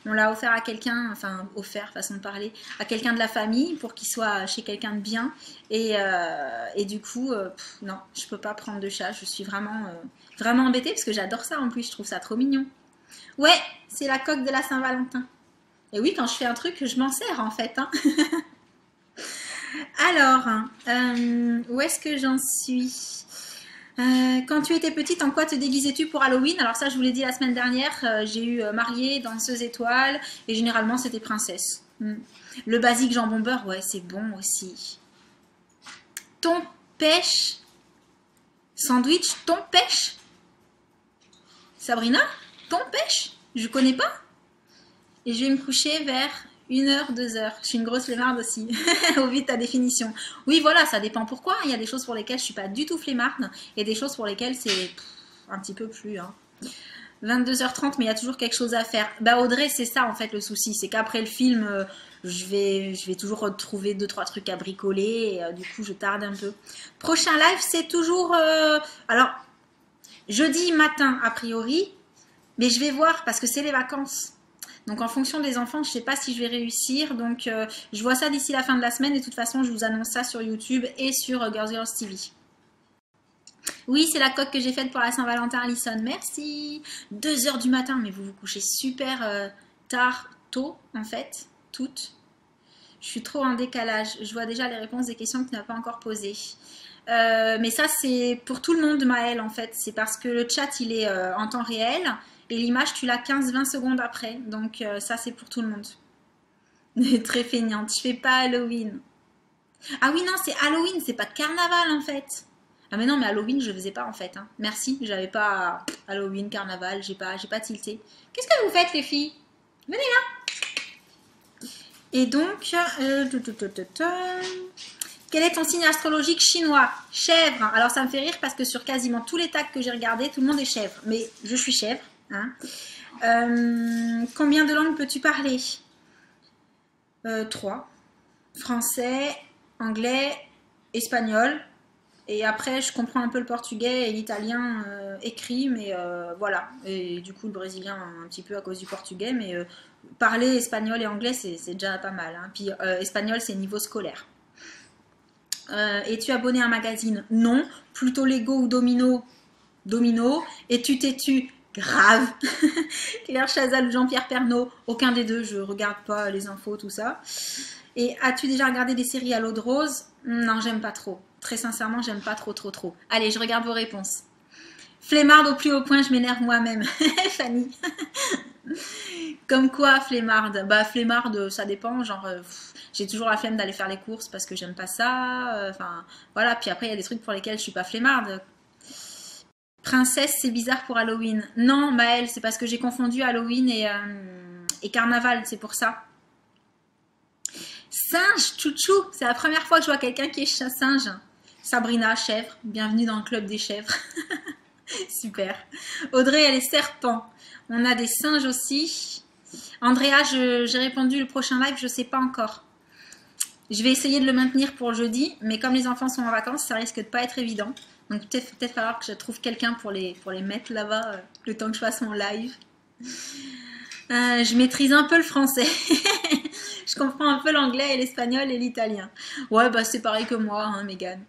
on l'a offert à quelqu'un, enfin, offert, façon de parler, à quelqu'un de la famille pour qu'il soit chez quelqu'un de bien. Et du coup, non, je peux pas prendre de chat. Je suis vraiment embêtée parce que j'adore ça en plus. Je trouve ça trop mignon. Ouais, c'est la coque de la Saint-Valentin. Et oui, quand je fais un truc, je m'en sers en fait, hein. Alors, où est-ce que j'en suis? Quand tu étais petite, en quoi te déguisais-tu pour Halloween? Alors ça, je vous l'ai dit la semaine dernière, j'ai eu mariée, danseuse étoile, et généralement c'était princesse. Le basique jambon beurre, ouais, c'est bon aussi. Thon pêche, sandwich, thon pêche. Sabrina, thon pêche? Je connais pas. Et je vais me coucher vers 1h, 2h. Je suis une grosse flemmarde aussi, au vu de ta définition. Oui, voilà, ça dépend pourquoi. Il y a des choses pour lesquelles je suis pas du tout flemmarde et des choses pour lesquelles c'est un petit peu plus. 22h30, mais il y a toujours quelque chose à faire. Bah Audrey, c'est ça en fait le souci, c'est qu'après le film, je vais toujours retrouver 2-3 trucs à bricoler et du coup je tarde un peu. Prochain live, c'est toujours... alors, jeudi matin a priori, mais je vais voir parce que c'est les vacances. Donc en fonction des enfants, je ne sais pas si je vais réussir. Donc je vois ça d'ici la fin de la semaine et de toute façon, je vous annonce ça sur YouTube et sur Girls Girls TV. Oui, c'est la coque que j'ai faite pour la Saint-Valentin, Alison. Merci. 2h du matin, mais vous vous couchez super tard, tôt en fait, toutes. Je suis trop en décalage. Je vois déjà les réponses des questions que tu n'as pas encore posées. Mais ça, c'est pour tout le monde, Maëlle, en fait. C'est parce que le chat, il est en temps réel. Et l'image, tu l'as 15-20 secondes après. Donc ça, c'est pour tout le monde. Très feignante. Je fais pas Halloween. Ah oui, non, c'est Halloween. C'est pas carnaval, en fait. Ah mais non, mais Halloween, je faisais pas, en fait. Hein. Merci, j'avais pas Halloween, carnaval. J'ai pas tilté. Qu'est-ce que vous faites, les filles? Venez là. Et donc... Quel est ton signe astrologique chinois? Chèvre. Alors ça me fait rire parce que sur quasiment tous les tags que j'ai regardés, tout le monde est chèvre. Mais je suis chèvre. Hein. Combien de langues peux-tu parler? 3. Français, anglais, espagnol. Et après, je comprends un peu le portugais et l'italien écrit, mais voilà. Et du coup, le brésilien un petit peu à cause du portugais. Mais parler espagnol et anglais, c'est déjà pas mal. Hein. Puis espagnol, c'est niveau scolaire. Es-tu abonné à un magazine? Non. Plutôt Lego ou Domino? Domino. Es-tu têtu? Grave. Claire Chazal ou Jean-Pierre Pernaut? Aucun des deux, je regarde pas les infos, tout ça. Et as-tu déjà regardé des séries à l'eau de rose? Non, j'aime pas trop. Très sincèrement, j'aime pas trop. Allez, je regarde vos réponses. Flemmarde au plus haut point, je m'énerve moi-même. Fanny. Comme quoi, flemmarde? Bah, flemmarde, ça dépend. Genre, j'ai toujours la flemme d'aller faire les courses parce que j'aime pas ça. Enfin, voilà. Puis après, il y a des trucs pour lesquels je suis pas flemmarde. Princesse, c'est bizarre pour Halloween. Non, Maëlle, c'est parce que j'ai confondu Halloween et carnaval, c'est pour ça. Singe, chouchou, c'est la première fois que je vois quelqu'un qui est singe. Sabrina, chèvre, bienvenue dans le club des chèvres. Super. Audrey, elle est serpent. On a des singes aussi. Andrea, j'ai répondu le prochain live, je sais pas encore. Je vais essayer de le maintenir pour jeudi, mais comme les enfants sont en vacances, ça risque de pas être évident. Donc peut-être falloir que je trouve quelqu'un pour les mettre là-bas le temps que je fasse mon live. Je maîtrise un peu le français. Je comprends un peu l'anglais et l'espagnol et l'italien. Ouais, bah c'est pareil que moi, hein, Mégane.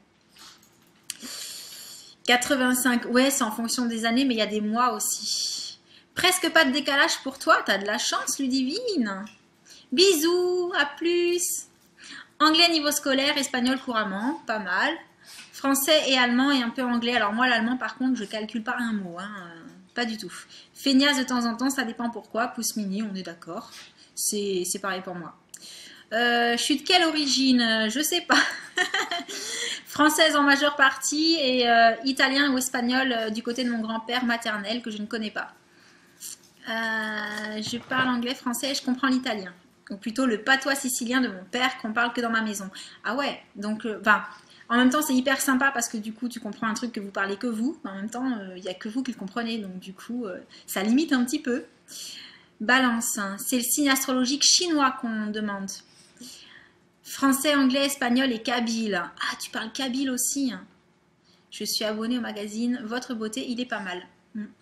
85, ouais, c'est en fonction des années, mais il y a des mois aussi. Presque pas de décalage pour toi, t'as de la chance, Ludivine. Bisous, à plus. Anglais niveau scolaire, espagnol couramment, pas mal. Français et allemand et un peu anglais. Alors moi, l'allemand, par contre, je calcule pas un mot, hein, pas du tout. Feignasse de temps en temps, ça dépend pourquoi. Pouce mini, on est d'accord. C'est pareil pour moi. Je suis de quelle origine? Je sais pas. Française en majeure partie et italien ou espagnol du côté de mon grand-père maternel que je ne connais pas. Je parle anglais, français et je comprends l'italien. Ou plutôt le patois sicilien de mon père qu'on parle que dans ma maison. Ah ouais, donc en même temps c'est hyper sympa parce que du coup tu comprends un truc que vous parlez que vous. En même temps il n'y a que vous qui le comprenez, donc du coup ça limite un petit peu. Balance, hein. C'est le signe astrologique chinois qu'on demande. Français, anglais, espagnol et kabyle. Ah, tu parles kabyle aussi. Je suis abonnée au magazine Votre Beauté, il est pas mal.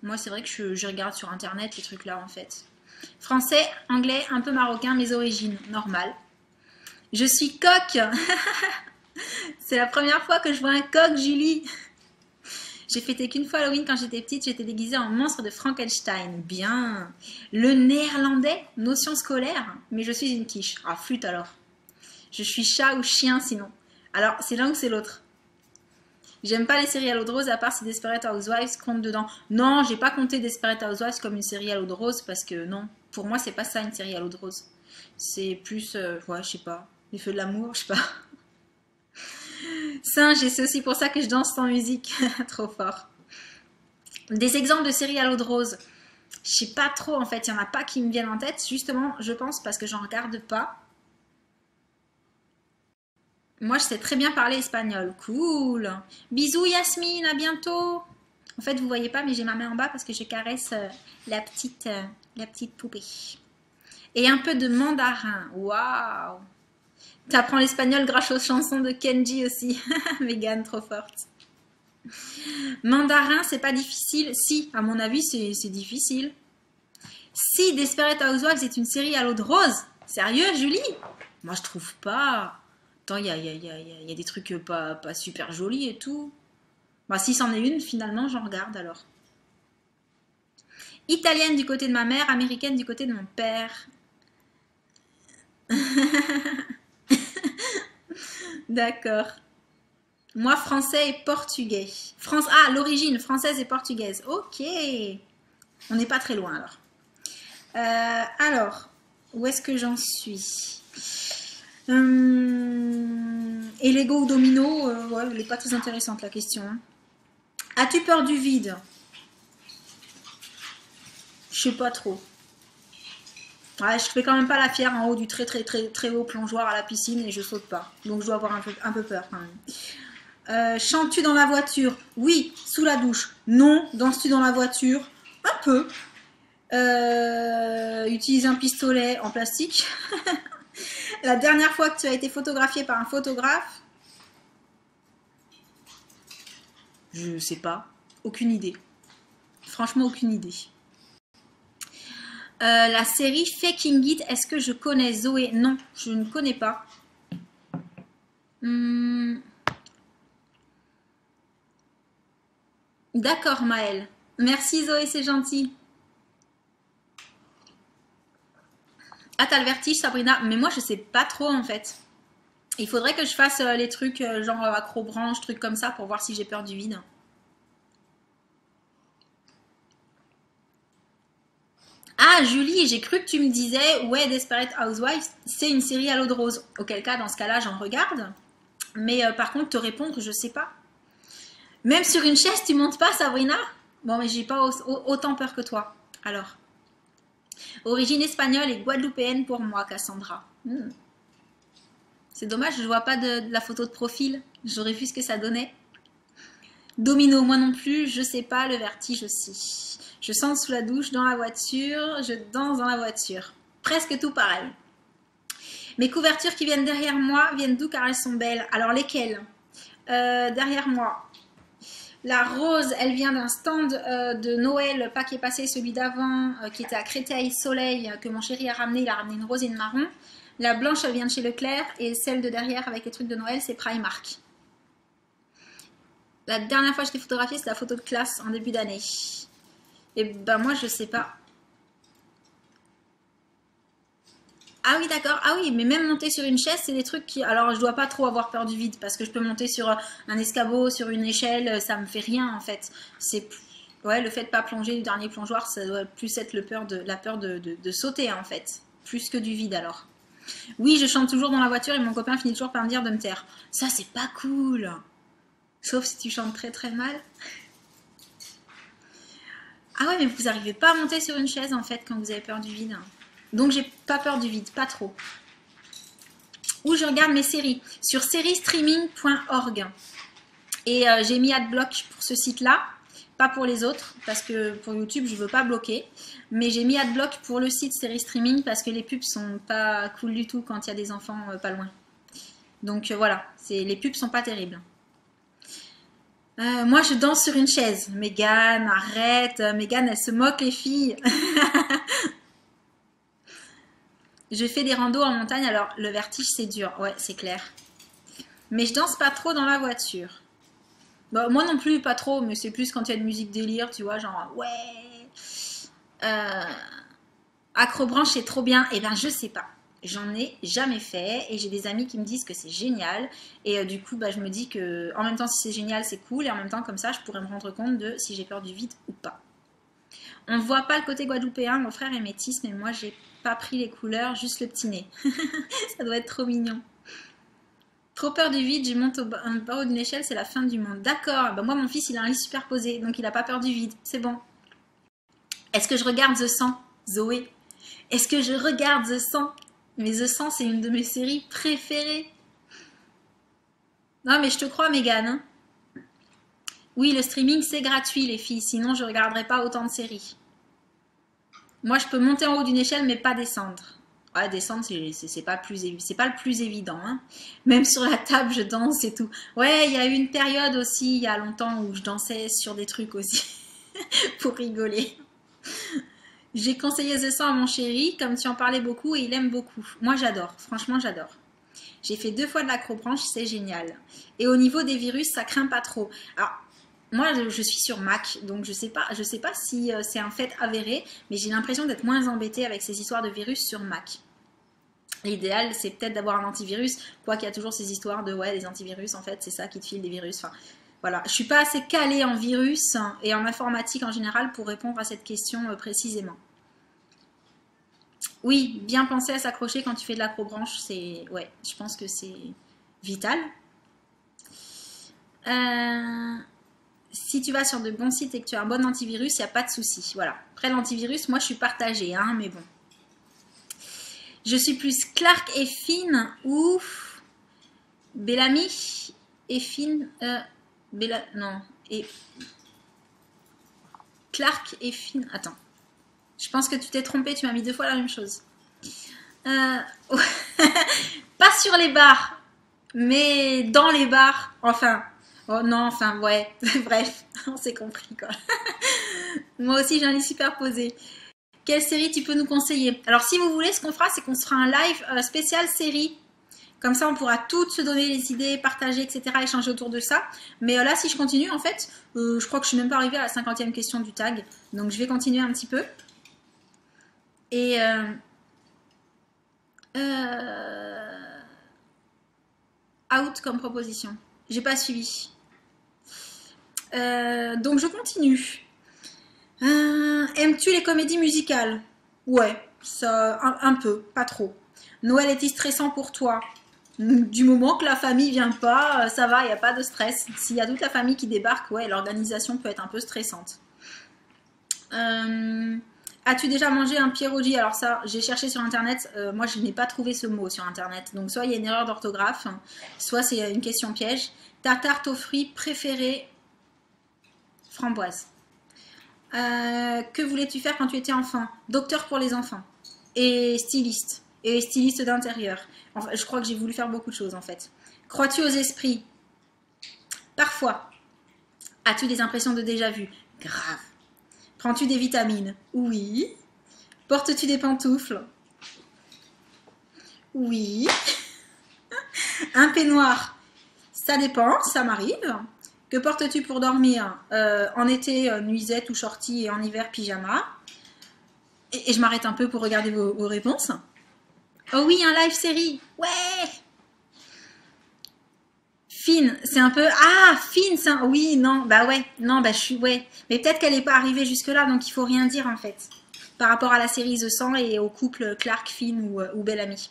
Moi, c'est vrai que je regarde sur Internet les trucs là, en fait. Français, anglais, un peu marocain, mes origines, normal. Je suis coq. C'est la première fois que je vois un coq, Julie. J'ai fêté qu'une fois Halloween quand j'étais petite, j'étais déguisée en monstre de Frankenstein. Bien. Le néerlandais, notion scolaire, mais je suis une quiche. Ah, flûte alors. Je suis chat ou chien sinon. Alors, c'est l'un ou c'est l'autre. J'aime pas les séries à l'eau de rose à part si Desperate Housewives compte dedans. Non, j'ai pas compté Desperate Housewives comme une série à l'eau de rose parce que non, pour moi c'est pas ça une série à l'eau de rose. C'est plus, ouais, je sais pas, les feux de l'amour, je sais pas. Singe, et c'est aussi pour ça que je danse sans musique. Trop fort. Des exemples de séries à l'eau de rose. Je sais pas trop en fait, il y en a pas qui me viennent en tête, justement, je pense parce que j'en regarde pas. Moi, je sais très bien parler espagnol. Cool. Bisous Yasmine, à bientôt. En fait, vous voyez pas, mais j'ai ma main en bas parce que je caresse la petite poupée. Et un peu de mandarin. Waouh. T'apprends l'espagnol grâce aux chansons de Kenji aussi. Mégane, trop forte. Mandarin, c'est pas difficile. Si, à mon avis, c'est difficile. Si Desperate Housewives est une série à l'eau de rose. Sérieux, Julie? Moi, je trouve pas. Attends, il y a des trucs pas super jolis et tout. Bah, si c'en est une, finalement, j'en regarde alors. Italienne du côté de ma mère, américaine du côté de mon père. D'accord. Moi, français et portugais. Ah, l'origine, française et portugaise. Ok. On n'est pas très loin alors. Alors, où est-ce que j'en suis? Et Lego ou Domino, ouais, elle n'est pas très intéressante la question. Hein. As-tu peur du vide? Je sais pas trop. Ouais, je fais quand même pas la fière en haut du très haut plongeoir à la piscine et je saute pas. Donc je dois avoir un peu peur quand même. Chantes-tu dans la voiture? Oui. Sous la douche? Non. Danses-tu dans la voiture? Un peu. Utilise un pistolet en plastique? La dernière fois que tu as été photographié par un photographe? Je sais pas. Aucune idée. Franchement, aucune idée. La série Faking It, est-ce que je connais Zoé? Non, je ne connais pas. D'accord, Maëlle. Merci Zoé, c'est gentil. Ah, t'as le vertige, Sabrina? Mais moi, je sais pas trop en fait. Il faudrait que je fasse les trucs genre acrobranche, trucs comme ça pour voir si j'ai peur du vide. Ah, Julie, j'ai cru que tu me disais, ouais, Desperate Housewives, c'est une série à l'eau de rose. Auquel cas, dans ce cas-là, j'en regarde. Mais par contre, te répondre, je sais pas. Même sur une chaise, tu montes pas, Sabrina? Bon, mais j'ai pas autant peur que toi. Alors. Origine espagnole et guadeloupéenne pour moi, Cassandra. C'est dommage, je vois pas de la photo de profil. J'aurais vu ce que ça donnait. Domino, moi non plus, je sais pas, le vertige aussi. Je sens sous la douche, dans la voiture, je danse dans la voiture. Presque tout pareil. Mes couvertures qui viennent derrière moi viennent d'où car elles sont belles. Alors lesquelles? Derrière moi. La rose, elle vient d'un stand de Noël, pas qui est passé, celui d'avant, qui était à Créteil Soleil, que mon chéri a ramené. Il a ramené une rose et une marron. La blanche, elle vient de chez Leclerc. Et celle de derrière avec les trucs de Noël, c'est Primark. La dernière fois que je t'ai photographiée, c'est la photo de classe en début d'année. Et ben moi, je sais pas. Ah oui, d'accord. Ah oui, mais même monter sur une chaise, c'est des trucs qui... Alors, je dois pas trop avoir peur du vide, parce que je peux monter sur un escabeau, sur une échelle, ça me fait rien, en fait. C'est... Ouais, le fait de pas plonger du dernier plongeoir, ça doit plus être la peur de sauter, en fait. Plus que du vide, alors. Oui, je chante toujours dans la voiture et mon copain finit toujours par me dire de me taire. Ça, c'est pas cool. Sauf si tu chantes très mal. Ah ouais, mais vous arrivez pas à monter sur une chaise, en fait, quand vous avez peur du vide. Donc j'ai pas peur du vide, pas trop. Où je regarde mes séries sur seriestreaming.org. Et j'ai mis Adblock pour ce site-là, pas pour les autres, parce que pour YouTube je veux pas bloquer. Mais j'ai mis Adblock pour le site Seriestreaming parce que les pubs sont pas cool du tout quand il y a des enfants pas loin. Donc voilà, les pubs sont pas terribles. Moi je danse sur une chaise. Mégane, arrête. Mégane, elle se moque les filles. Je fais des randos en montagne, alors le vertige c'est dur, ouais c'est clair. Mais je danse pas trop dans la voiture. Bon, moi non plus pas trop, mais c'est plus quand il y a de musique délire, tu vois, genre ouais. Acrobranche c'est trop bien, et ben je sais pas. J'en ai jamais fait et j'ai des amis qui me disent que c'est génial. Et du coup, bah, je me dis que en même temps, si c'est génial, c'est cool. Et en même temps, comme ça, je pourrais me rendre compte de si j'ai peur du vide ou pas. On ne voit pas le côté guadeloupéen. Mon frère est métis, mais moi, j'ai pas pris les couleurs, juste le petit nez. Ça doit être trop mignon. Trop peur du vide, je monte au bas d'une échelle, c'est la fin du monde. D'accord, bah moi mon fils il a un lit superposé, donc il n'a pas peur du vide, c'est bon. Est-ce que je regarde The 100, Zoé? Est-ce que je regarde The 100? Mais The 100 c'est une de mes séries préférées. Non mais je te crois Mégane. Hein, oui, le streaming c'est gratuit les filles, sinon je ne regarderai pas autant de séries. Moi je peux monter en haut d'une échelle mais pas descendre. Ah, descendre, c'est pas le plus évident. Hein. Même sur la table, je danse et tout. Ouais, il y a eu une période aussi, il y a longtemps, où je dansais sur des trucs aussi, pour rigoler. J'ai conseillé The 100 à mon chéri, comme tu en parlais beaucoup, et il aime beaucoup. Moi, j'adore. Franchement, j'adore. J'ai fait 2 fois de l'acrobranche, c'est génial. Et au niveau des virus, ça craint pas trop. Alors, moi, je suis sur Mac, donc je sais pas si c'est un fait avéré, mais j'ai l'impression d'être moins embêtée avec ces histoires de virus sur Mac. L'idéal, c'est peut-être d'avoir un antivirus, quoi qu'il y a toujours ces histoires de ouais, les antivirus, en fait, c'est ça qui te file des virus. Enfin, voilà, je suis pas assez calée en virus et en informatique en général pour répondre à cette question précisément. Oui, bien penser à s'accrocher quand tu fais de l'acrobranche, c'est ouais, je pense que c'est vital. Si tu vas sur de bons sites et que tu as un bon antivirus, il n'y a pas de souci. Voilà. Après l'antivirus, moi je suis partagée, hein, mais bon. Je suis plus Clark et Finn ou Bellamy et Finn. Non. Et Clark et Finn. Attends. Je pense que tu t'es trompé, tu m'as mis 2 fois la même chose. Pas sur les bars, mais dans les bars. Enfin. Oh non, enfin, ouais. Bref, on s'est compris quoi. Moi aussi, j'ai un lit superposé. Quelle série tu peux nous conseiller? Alors, si vous voulez, ce qu'on fera, c'est qu'on se fera un live spécial série. Comme ça, on pourra toutes se donner les idées, partager, etc., échanger autour de ça. Mais là, si je continue, en fait, je crois que je suis même pas arrivée à la 50e question du tag. Donc, je vais continuer un petit peu. Et... out comme proposition. J'ai pas suivi. Donc, je continue. Aimes-tu les comédies musicales? Ouais, ça, un peu, pas trop. Noël est-il stressant pour toi? Du moment que la famille vient pas, ça va, il n'y a pas de stress. S'il y a toute la famille qui débarque, ouais, l'organisation peut être un peu stressante. As-tu déjà mangé un pierogi? Alors ça, j'ai cherché sur internet, moi je n'ai pas trouvé ce mot sur internet. Donc soit il y a une erreur d'orthographe, soit c'est une question piège. Ta tarte aux fruits préférée? Framboise. Que voulais-tu faire quand tu étais enfant? Docteur pour les enfants. Et styliste. Et styliste d'intérieur. Enfin, je crois que j'ai voulu faire beaucoup de choses en fait. Crois-tu aux esprits? Parfois. As-tu des impressions de déjà-vu? Grave. Prends-tu des vitamines? Oui. Portes-tu des pantoufles? Oui. Un peignoir? Ça dépend, ça m'arrive. Que portes-tu pour dormir? En été, nuisette ou shorty, et en hiver, pyjama. Et je m'arrête un peu pour regarder vos réponses. Oh oui, un live série. Ouais. Finn, c'est un peu... Ah, Finn, c'est un... Oui, non, bah ouais. Non, bah je suis... Ouais. Mais peut-être qu'elle n'est pas arrivée jusque-là, donc il faut rien dire, en fait. Par rapport à la série The 100 et au couple Clark, Finn ou Bellamy.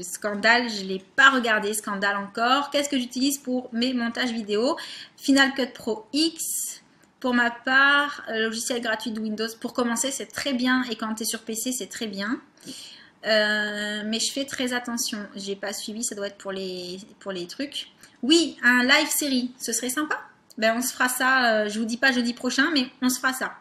Scandale, je ne l'ai pas regardé, Scandale encore. Qu'est-ce que j'utilise pour mes montages vidéo? Final Cut Pro X. Pour ma part, logiciel gratuit de Windows. Pour commencer, c'est très bien. Et quand tu es sur PC, c'est très bien. Mais je fais très attention. J'ai pas suivi, ça doit être pour les trucs. Oui, un live série, ce serait sympa. Ben, on se fera ça, je vous dis pas jeudi prochain, mais on se fera ça.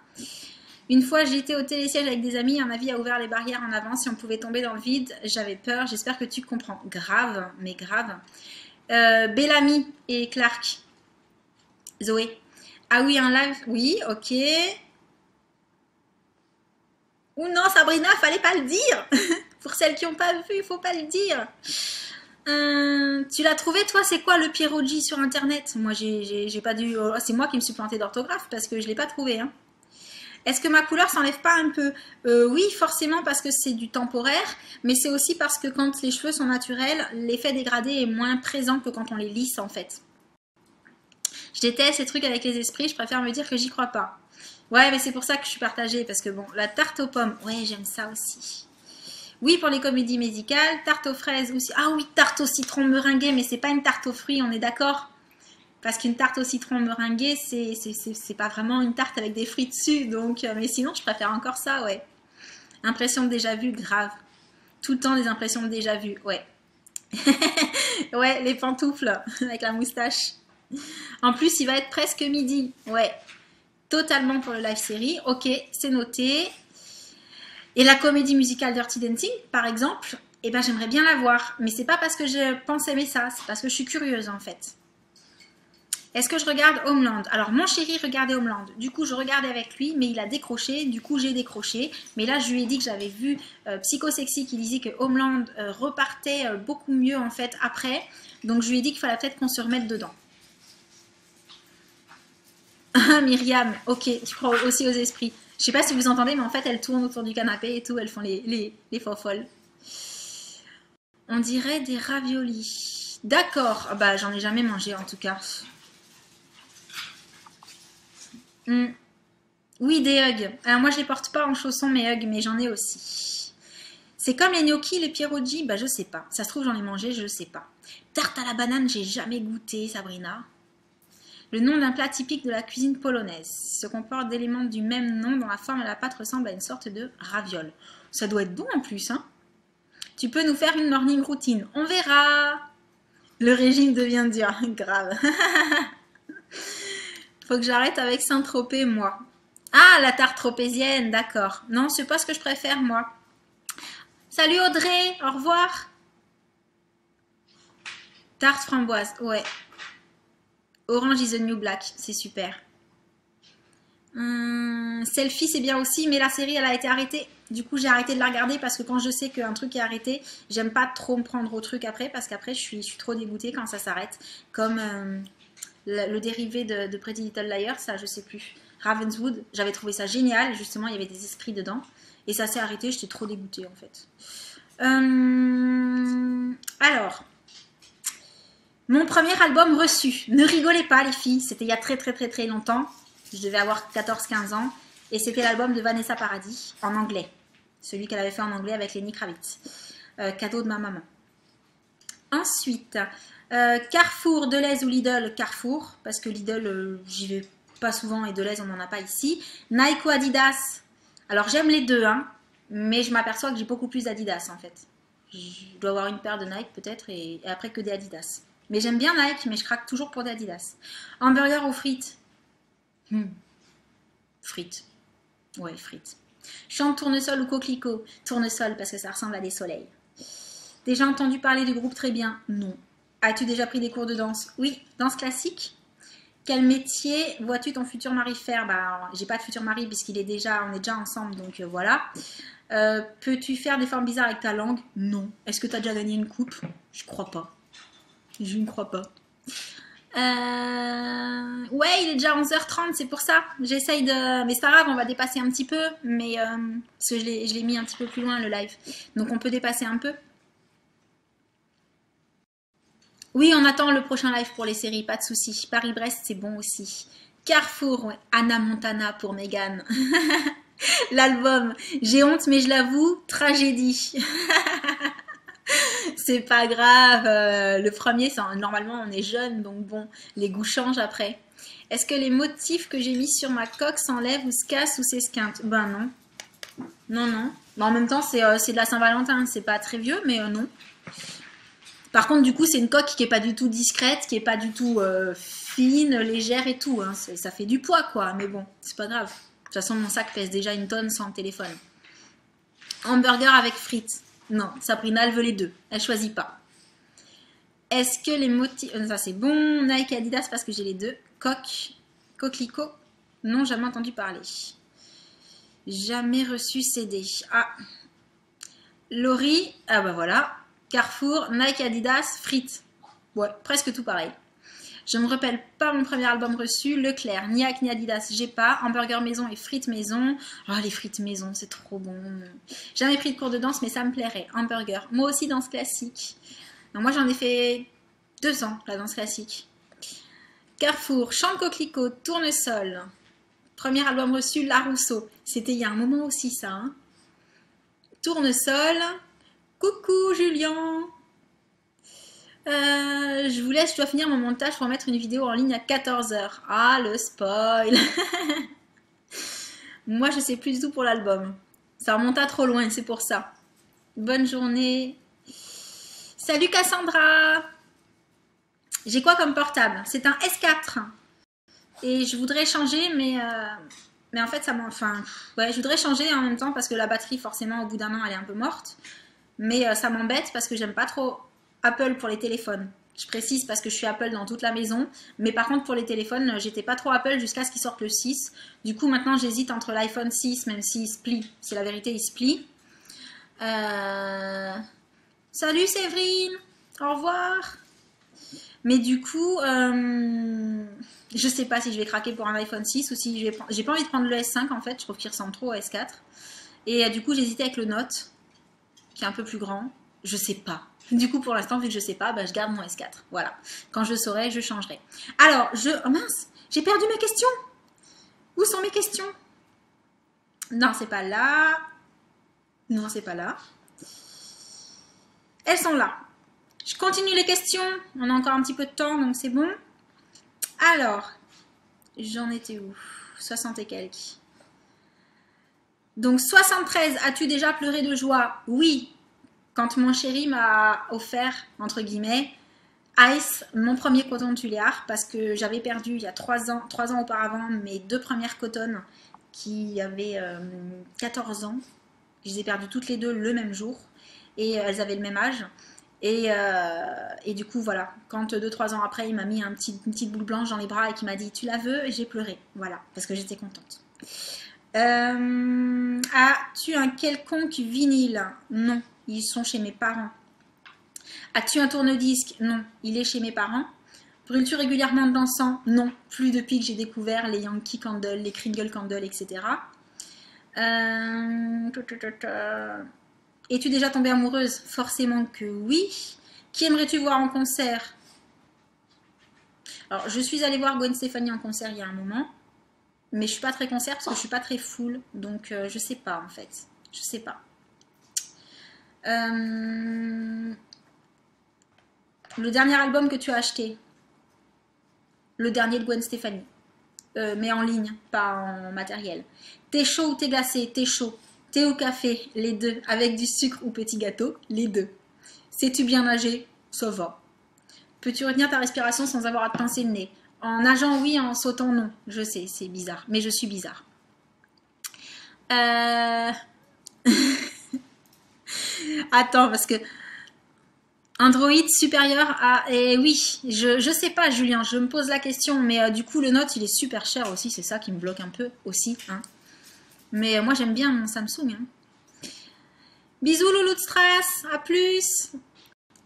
Une fois, j'étais au télésiège avec des amis, un avis a ouvert les barrières en avant. Si on pouvait tomber dans le vide, j'avais peur. J'espère que tu comprends. Grave, mais grave. Bellamy et Clark. Zoé. Ah oui, un live. Oui, ok. Ou non, Sabrina, fallait pas le dire. Pour celles qui n'ont pas vu, il faut pas le dire. Tu l'as trouvé, toi? C'est quoi le pierogi sur internet? Moi, j'ai pas dû... C'est moi qui me suis plantée d'orthographe parce que je l'ai pas trouvé. Hein. Est-ce que ma couleur s'enlève pas un peu? Oui, forcément parce que c'est du temporaire, mais c'est aussi parce que quand les cheveux sont naturels, l'effet dégradé est moins présent que quand on les lisse en fait. Je déteste ces trucs avec les esprits, je préfère me dire que j'y crois pas. Ouais, mais c'est pour ça que je suis partagée, parce que bon, la tarte aux pommes, ouais, j'aime ça aussi. Oui, pour les comédies musicales, tarte aux fraises aussi. Ah oui, tarte au citron meringuée, mais c'est pas une tarte aux fruits, on est d'accord? Parce qu'une tarte au citron meringuée, c'est pas vraiment une tarte avec des fruits dessus, donc, mais sinon, je préfère encore ça, ouais. Impression de déjà vu, grave. Tout le temps des impressions de déjà vu, ouais. Ouais, les pantoufles avec la moustache. En plus, il va être presque midi, ouais. Totalement pour le live série. Ok, c'est noté. Et la comédie musicale Dirty Dancing, par exemple, eh ben, j'aimerais bien la voir. Mais c'est pas parce que je pense aimer ça, c'est parce que je suis curieuse en fait. Est-ce que je regarde Homeland? Alors, mon chéri regardait Homeland. Du coup, je regardais avec lui, mais il a décroché. Du coup, j'ai décroché. Mais là, je lui ai dit que j'avais vu Psycho Sexy qui disait que Homeland repartait beaucoup mieux en fait après. Donc, je lui ai dit qu'il fallait peut-être qu'on se remette dedans. Myriam, ok, tu crois aussi aux esprits. Je sais pas si vous entendez, mais en fait, elles tournent autour du canapé et tout, elles font les folles. On dirait des raviolis. D'accord, bah j'en ai jamais mangé en tout cas. Mm. Oui, des hugs. Alors moi, je les porte pas en chaussons, mes hugs, mais j'en ai aussi. C'est comme les gnocchis, les pierogi, bah je sais pas. Ça se trouve, j'en ai mangé, je sais pas. Tarte à la banane, j'ai jamais goûté, Sabrina. Le nom d'un plat typique de la cuisine polonaise se comporte d'éléments du même nom dont la forme et la pâte ressemblent à une sorte de raviole. Ça doit être bon en plus, hein? Tu peux nous faire une morning routine. On verra. Le régime devient dur. Grave. Faut que j'arrête avec Saint-Tropez, moi. Ah, la tarte tropézienne, d'accord. Non, c'est pas ce que je préfère, moi. Salut Audrey, au revoir. Tarte framboise, ouais. Orange is the new black, c'est super. Selfie, c'est bien aussi, mais la série, elle a été arrêtée. Du coup, j'ai arrêté de la regarder parce que quand je sais qu'un truc est arrêté, j'aime pas trop me prendre au truc après parce qu'après, je suis trop dégoûtée quand ça s'arrête. Comme le dérivé de Pretty Little Liars, ça, je sais plus. Ravenswood, j'avais trouvé ça génial. Justement, il y avait des esprits dedans. Et ça s'est arrêté, j'étais trop dégoûtée en fait. Alors, mon premier album reçu. Ne rigolez pas les filles, c'était il y a très longtemps. Je devais avoir 14-15 ans. Et c'était l'album de Vanessa Paradis en anglais. Celui qu'elle avait fait en anglais avec Lenny Kravitz. Cadeau de ma maman. Ensuite, Carrefour, Deleuze ou Lidl, Carrefour. Parce que Lidl, j'y vais pas souvent et Deleuze, on n'en a pas ici. Nike ou Adidas. Alors j'aime les deux, hein, mais je m'aperçois que j'ai beaucoup plus d'Adidas en fait. Je dois avoir une paire de Nike peut-être et après que des Adidas. Mais j'aime bien Nike, mais je craque toujours pour des Adidas. Hamburger ou frites? Frites. Ouais, frites. Champ tournesol ou coquelicot? Tournesol parce que ça ressemble à des soleils. Déjà entendu parler du groupe Très Bien? Non. As-tu déjà pris des cours de danse? Oui. Danse classique? Quel métier vois-tu ton futur mari faire? Bah, j'ai pas de futur mari puisqu'il est déjà, on est déjà ensemble, donc voilà. Peux-tu faire des formes bizarres avec ta langue? Non. Est-ce que tu as déjà gagné une coupe? Je crois pas. Je ne crois pas. Ouais, il est déjà 11h30, c'est pour ça. J'essaye de... Mais c'est pas grave, on va dépasser un petit peu. Mais parce que je l'ai mis un petit peu plus loin, le live. Donc on peut dépasser un peu. Oui, on attend le prochain live pour les séries, pas de souci. Paris-Brest, c'est bon aussi. Carrefour, ouais. Anna Montana pour Megan. L'album, j'ai honte, mais je l'avoue, tragédie. C'est pas grave. Le premier, normalement, on est jeune, donc bon, les goûts changent après. Est-ce que les motifs que j'ai mis sur ma coque s'enlèvent ou se cassent ou s'esquintent? Ben non. Non, non. Mais en même temps, c'est de la Saint-Valentin. C'est pas très vieux, mais non. Par contre, du coup, c'est une coque qui est pas du tout discrète, qui est pas du tout fine, légère et tout. Hein. Ça fait du poids, quoi. Mais bon, c'est pas grave. De toute façon, mon sac pèse déjà une tonne sans le téléphone. Hamburger avec frites. Non, Sabrina, elle veut les deux. Elle choisit pas. Est-ce que les motifs... Ça, c'est bon. Nike et Adidas parce que j'ai les deux. Coquelicot. Non, jamais entendu parler. Jamais reçu CD. Ah. Laurie. Ah bah voilà. Carrefour, Nike, Adidas, frites. Ouais, presque tout pareil. Je me rappelle pas mon premier album reçu. Leclerc, ni Nike ni Adidas, j'ai pas. Hamburger maison et frites maison. Oh, les frites maison, c'est trop bon. Jamais pris de cours de danse, mais ça me plairait. Hamburger. Moi aussi, danse classique. Donc, moi, j'en ai fait 2 ans, la danse classique. Carrefour, Chant de coquelicot, Tournesol. Premier album reçu, La Rousseau. C'était il y a un moment aussi, ça. Hein. Tournesol. Coucou, Julien. Je vous laisse, je dois finir mon montage pour mettre une vidéo en ligne à 14 h. Ah, le spoil. Moi, je sais plus du tout pour l'album. Ça remonte à trop loin, c'est pour ça. Bonne journée. Salut Cassandra. J'ai quoi comme portable? C'est un S4. Et je voudrais changer, mais en fait, ça m'en... Enfin, ouais, je voudrais changer en même temps parce que la batterie, forcément, au bout d'un an, elle est un peu morte. Mais ça m'embête parce que j'aime pas trop Apple pour les téléphones. Je précise parce que je suis Apple dans toute la maison. Mais par contre, pour les téléphones, j'étais pas trop Apple jusqu'à ce qu'ils sortent le 6. Du coup, maintenant, j'hésite entre l'iPhone 6, même s'il se plie. C'est la vérité, il se plie. Salut Séverine. Au revoir. Mais du coup, je sais pas si je vais craquer pour un iPhone 6 ou si j'ai pas envie de prendre le S5 en fait. Je trouve qu'il ressemble trop au S4. Et du coup, j'hésitais avec le Note, qui est un peu plus grand. Je sais pas. Du coup, pour l'instant, vu que je sais pas, bah, je garde mon S4. Voilà. Quand je saurai, je changerai. Alors, oh mince, j'ai perdu mes questions. Où sont mes questions? Non, c'est pas là. Non, c'est pas là. Elles sont là. Je continue les questions. On a encore un petit peu de temps, donc c'est bon. Alors, j'en étais où? 60 et quelques. Donc, 73. As-tu déjà pleuré de joie? Oui. Quand mon chéri m'a offert, entre guillemets, Ice, mon premier coton de Tuléar, parce que j'avais perdu il y a 3 ans auparavant mes 2 premières cotonnes qui avaient 14 ans. Je les ai perdues toutes les deux le même jour et elles avaient le même âge. Et du coup, voilà, quand 2-3 ans après, il m'a mis une petite boule blanche dans les bras et qu'il m'a dit « Tu la veux ?» et j'ai pleuré, voilà, parce que j'étais contente. As-tu un quelconque vinyle? Non. Ils sont chez mes parents. As-tu un tourne-disque? Non, il est chez mes parents. Brûles-tu régulièrement de l'encens? Non, plus depuis que j'ai découvert les Yankee Candle, les Kringle Candle, etc. Es-tu déjà tombée amoureuse? Forcément que oui. Qui aimerais-tu voir en concert? Alors, je suis allée voir Gwen Stefani en concert il y a un moment. Mais je suis pas très concert parce que je suis pas très full. Donc, je sais pas en fait. Je sais pas. Le dernier album que tu as acheté? Le dernier de Gwen Stefani. Mais en ligne, pas en matériel. Thé chaud ou thé glacé? Thé chaud. Thé ou café? Les deux. Avec du sucre ou petit gâteau? Les deux. Sais-tu bien nager? Ça va. Peux-tu retenir ta respiration sans avoir à te pincer le nez? En nageant, oui, en sautant, non. Je sais, c'est bizarre. Mais je suis bizarre. Attends, parce que Android supérieur à... Et oui, je sais pas, Julien, je me pose la question. Mais du coup, le Note, il est super cher aussi. C'est ça qui me bloque un peu aussi. Hein. Mais moi, j'aime bien mon Samsung. Hein. Bisous, loulou de stress. À plus.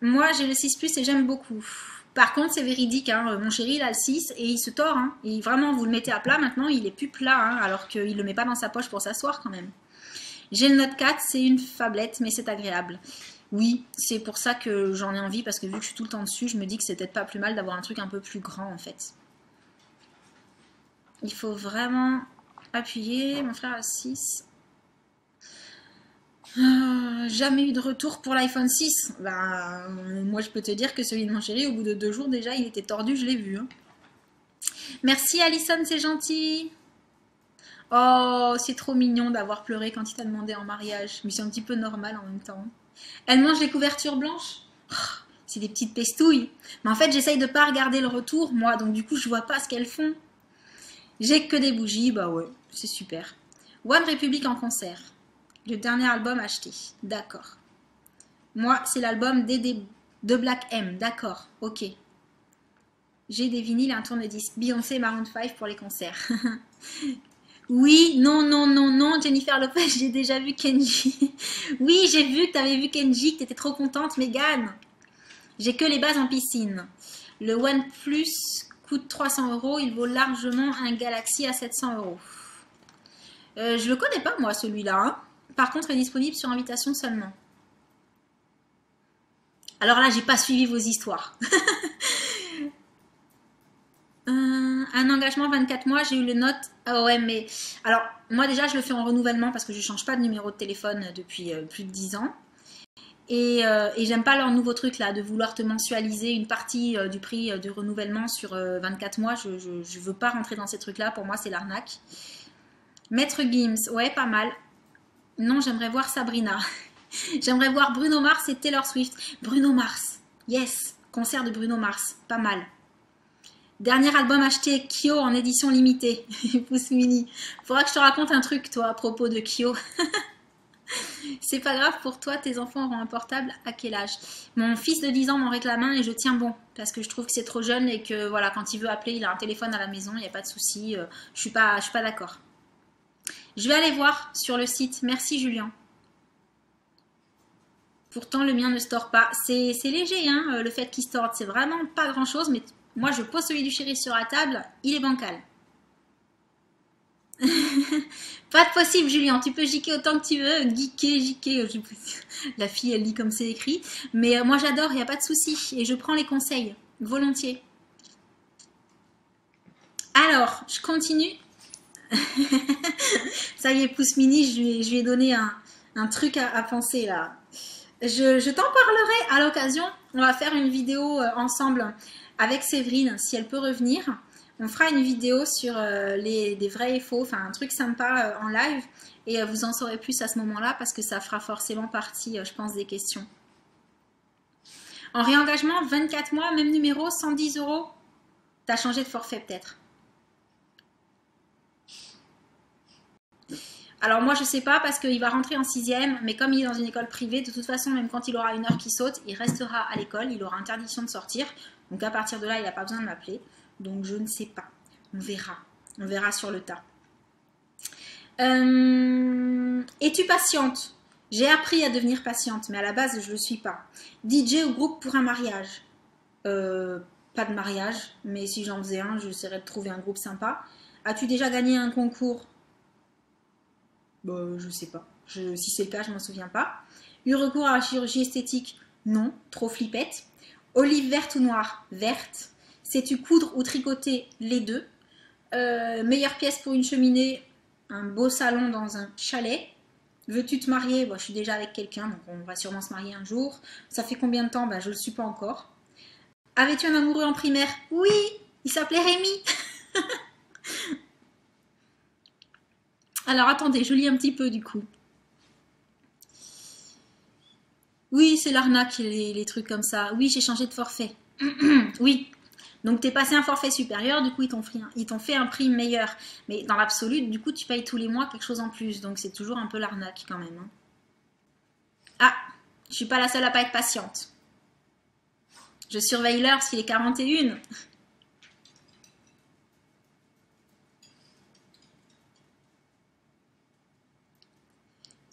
Moi, j'ai le 6 Plus et j'aime beaucoup. Par contre, c'est véridique. Hein. Mon chéri, il a le 6 et il se tord. Hein. Et vraiment, vous le mettez à plat maintenant, il est plus plat. Hein, alors qu'il le met pas dans sa poche pour s'asseoir quand même. J'ai le Note 4, c'est une phablette, mais c'est agréable. Oui, c'est pour ça que j'en ai envie, parce que vu que je suis tout le temps dessus, je me dis que c'est peut-être pas plus mal d'avoir un truc un peu plus grand, en fait. Il faut vraiment appuyer. Mon frère a 6. Jamais eu de retour pour l'iPhone 6. Ben, moi, je peux te dire que celui de mon chéri, au bout de 2 jours, déjà, il était tordu, je l'ai vu. Hein. Merci, Alison, c'est gentil. Oh, c'est trop mignon d'avoir pleuré quand il t'a demandé en mariage. Mais c'est un petit peu normal en même temps. Elle mange les couvertures blanches. Oh, c'est des petites pestouilles. Mais en fait, j'essaye de pas regarder le retour, moi. Donc du coup, je vois pas ce qu'elles font. J'ai que des bougies. Bah ouais, c'est super. One Republic en concert. Le dernier album acheté. D'accord. Moi, c'est l'album de Black M. D'accord, ok. J'ai des vinyles et un tourne-disque. Beyoncé et Maroon 5 pour les concerts. Oui, non, non, non, non, Jennifer Lopez, j'ai déjà vu Kenji. Oui, j'ai vu que tu avais vu Kenji, que tu étais trop contente, Mégane. J'ai que les bases en piscine. Le OnePlus coûte 300 €, il vaut largement un Galaxy à 700 €. Je le connais pas moi celui-là, hein. Par contre, il est disponible sur invitation seulement. Alors là, j'ai pas suivi vos histoires. Un engagement 24 mois, j'ai eu le note. Ah ouais, mais alors moi déjà, je le fais en renouvellement parce que je change pas de numéro de téléphone depuis plus de 10 ans. Et j'aime pas leur nouveau truc là de vouloir te mensualiser une partie du prix du renouvellement sur 24 mois. Je veux pas rentrer dans ces trucs là. Pour moi, c'est l'arnaque. Maître Gims, ouais, pas mal. Non, j'aimerais voir Sabrina. J'aimerais voir Bruno Mars et Taylor Swift. Bruno Mars, yes, concert de Bruno Mars, pas mal. Dernier album acheté, Kyo en édition limitée. Pouce mini. Faudra que je te raconte un truc, toi, à propos de Kyo. C'est pas grave pour toi, tes enfants auront un portable à quel âge? Mon fils de 10 ans m'en réclame un et je tiens bon. Parce que je trouve que c'est trop jeune et que voilà, quand il veut appeler, il a un téléphone à la maison, il n'y a pas de souci. Je suis pas d'accord. Je vais aller voir sur le site. Merci Julien. Pourtant, le mien ne store pas. C'est léger, hein, le fait qu'il store. C'est vraiment pas grand chose, mais moi, je pose celui du chéri sur la table, il est bancal. Pas de possible, Julien. Tu peux giquer autant que tu veux. Giquer. La fille, elle lit comme c'est écrit. Mais moi, j'adore, il n'y a pas de souci. Et je prends les conseils, volontiers. Alors, je continue. Ça y est, Pouce Mini, je lui ai donné un truc à penser, là. Je t'en parlerai à l'occasion. On va faire une vidéo ensemble avec Séverine, si elle peut revenir. On fera une vidéo sur des vrais et faux, enfin un truc sympa en live. Et vous en saurez plus à ce moment-là parce que ça fera forcément partie, je pense, des questions. En réengagement, 24 mois, même numéro, 110 €. T'as changé de forfait peut-être. Alors moi je sais pas parce qu'il va rentrer en 6e, mais comme il est dans une école privée, de toute façon même quand il aura une heure qui saute, il restera à l'école, il aura interdiction de sortir. Donc à partir de là, il n'a pas besoin de m'appeler. Donc je ne sais pas, on verra sur le tas. Es-tu patiente? J'ai appris à devenir patiente, mais à la base je ne le suis pas. DJ ou groupe pour un mariage? Pas de mariage, mais si j'en faisais un, j'essaierais de trouver un groupe sympa. As-tu déjà gagné un concours? Je sais pas. Si c'est le cas, je m'en souviens pas. Eu recours à la chirurgie esthétique? Non, trop flippette. Olive verte ou noire? Verte. Sais-tu coudre ou tricoter? Les deux. Meilleure pièce pour une cheminée? Un beau salon dans un chalet. Veux-tu te marier? Je suis déjà avec quelqu'un, donc on va sûrement se marier un jour. Ça fait combien de temps? Je ne le suis pas encore. Avais-tu un amoureux en primaire? Oui, il s'appelait Rémi. Alors attendez, je lis un petit peu du coup. Oui, c'est l'arnaque, les trucs comme ça. Oui, j'ai changé de forfait. Oui. Donc t'es passé un forfait supérieur, du coup ils t'ont fait un prix meilleur. Mais dans l'absolu, du coup tu payes tous les mois quelque chose en plus. Donc c'est toujours un peu l'arnaque quand même. Hein. Ah, je suis pas la seule à pas être patiente. Je surveille l'heure s'il est 41.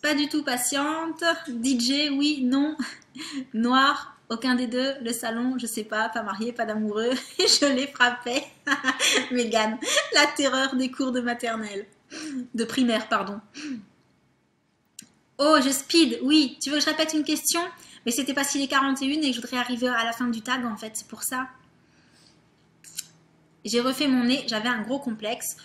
Pas du tout patiente. DJ, oui, non. Noir, aucun des deux. Le salon, je sais pas marié, pas d'amoureux. Je les frappais. Mégane, la terreur des cours de maternelle. De primaire, pardon. Oh, je speed, oui. Tu veux que je répète une question? Mais c'était pas s'il est 41 et que je voudrais arriver à la fin du tag, en fait. C'est pour ça. J'ai refait mon nez, j'avais un gros complexe.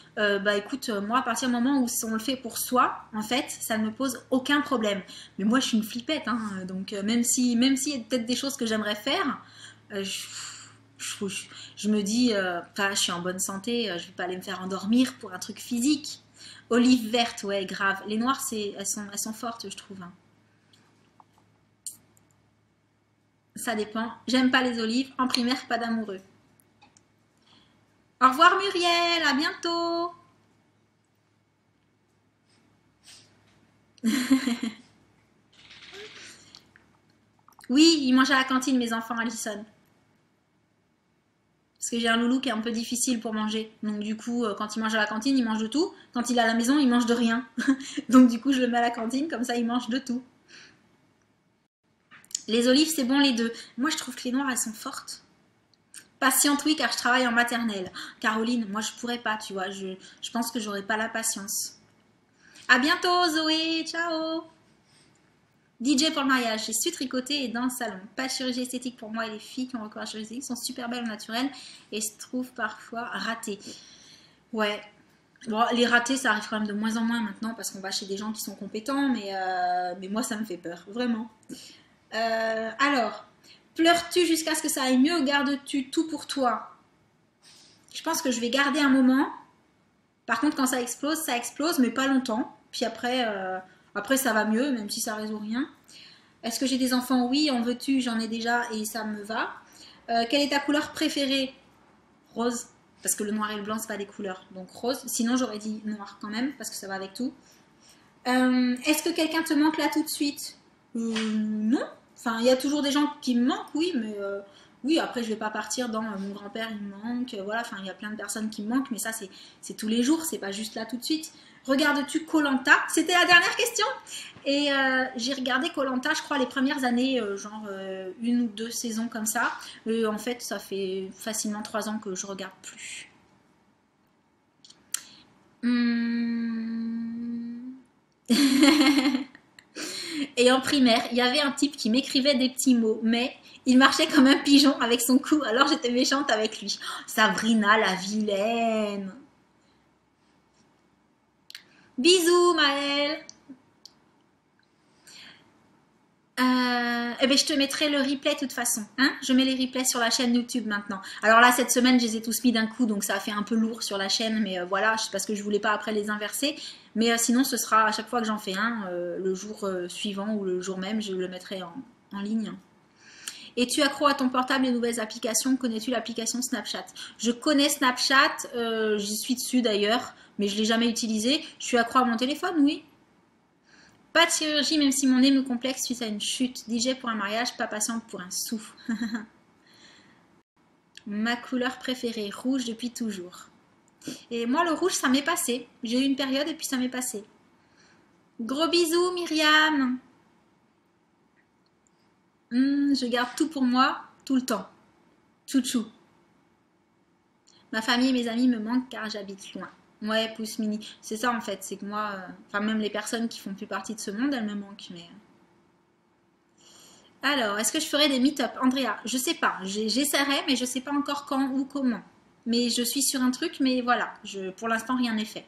Écoute, moi, à partir du moment où on le fait pour soi, en fait, ça ne me pose aucun problème. Mais moi, je suis une flippette, hein, donc même s'il y a peut-être des choses que j'aimerais faire, je me dis, je suis en bonne santé, je vais pas aller me faire endormir pour un truc physique. Olive verte, ouais, grave. Les noires, elles sont fortes, je trouve. Hein. Ça dépend. J'aime pas les olives. En primaire, pas d'amoureux. Au revoir Muriel, à bientôt. Oui, ils mangent à la cantine mes enfants, Alison. Parce que j'ai un loulou qui est un peu difficile pour manger. Donc du coup, quand il mange à la cantine, il mange de tout. Quand il est à la maison, il mange de rien. Donc du coup, je le mets à la cantine, comme ça il mange de tout. Les olives, c'est bon les deux. Moi, je trouve que les noires, elles sont fortes. Patiente, oui, car je travaille en maternelle. Caroline, moi, je pourrais pas, tu vois. Je pense que j'aurais pas la patience. À bientôt, Zoé. Ciao. DJ pour le mariage, j'ai su tricoter et dans le salon. Pas de chirurgie esthétique pour moi et les filles qui ont recours à la chirurgie esthétique sont super belles au naturel et se trouvent parfois ratées. Ouais. Bon, les ratés, ça arrive quand même de moins en moins maintenant parce qu'on va chez des gens qui sont compétents, mais moi, ça me fait peur, vraiment. Alors, pleures-tu jusqu'à ce que ça aille mieux ou gardes-tu tout pour toi? Je pense que je vais garder un moment. Par contre, quand ça explose, mais pas longtemps. Puis après ça va mieux, même si ça résout rien. Est-ce que j'ai des enfants? Oui. En veux-tu? J'en ai déjà et ça me va. Quelle est ta couleur préférée? Rose. Parce que le noir et le blanc, c'est pas des couleurs. Donc rose. Sinon, j'aurais dit noir quand même, parce que ça va avec tout. Est-ce que quelqu'un te manque là tout de suite? Non. Enfin, il y a toujours des gens qui me manquent, oui, mais oui, après, je vais pas partir dans mon grand-père, il me manque. Voilà, enfin, il y a plein de personnes qui me manquent, mais ça, c'est tous les jours, c'est pas juste là tout de suite. Regardes-tu koh? C'était la dernière question. Et j'ai regardé koh, je crois, les premières années, genre une ou deux saisons comme ça. En fait, ça fait facilement 3 ans que je regarde plus. Et en primaire, il y avait un type qui m'écrivait des petits mots, mais il marchait comme un pigeon avec son cou, alors j'étais méchante avec lui. Sabrina la vilaine. Bisous Maëlle. Eh ben, je te mettrai le replay de toute façon. Hein, je mets les replays sur la chaîne YouTube maintenant. Alors là, cette semaine, je les ai tous mis d'un coup, donc ça a fait un peu lourd sur la chaîne, mais voilà, parce que je voulais pas après les inverser. Mais sinon, ce sera à chaque fois que j'en fais un, le jour suivant ou le jour même, je le mettrai en ligne. Es-tu accro à ton portable et nouvelles applications? Connais-tu l'application Snapchat? Je connais Snapchat, j'y suis dessus d'ailleurs, mais je ne l'ai jamais utilisé. Je suis accro à mon téléphone, oui. Pas de chirurgie, même si mon nez me complexe suite à une chute. DJ pour un mariage, pas patiente pour un souffle. Ma couleur préférée, rouge depuis toujours. Et moi, le rouge, ça m'est passé. J'ai eu une période et puis ça m'est passé. Gros bisous, Myriam. Je garde tout pour moi, tout le temps. Chouchou. Ma famille et mes amis me manquent car j'habite loin. Ouais, pouce mini. C'est ça en fait, c'est que moi, enfin même les personnes qui font plus partie de ce monde, elles me manquent. Mais alors, est-ce que je ferai des meet-up, Andrea? Je sais pas. J'essaierai, mais je sais pas encore quand ou comment. Mais je suis sur un truc, mais voilà. Pour l'instant, rien n'est fait.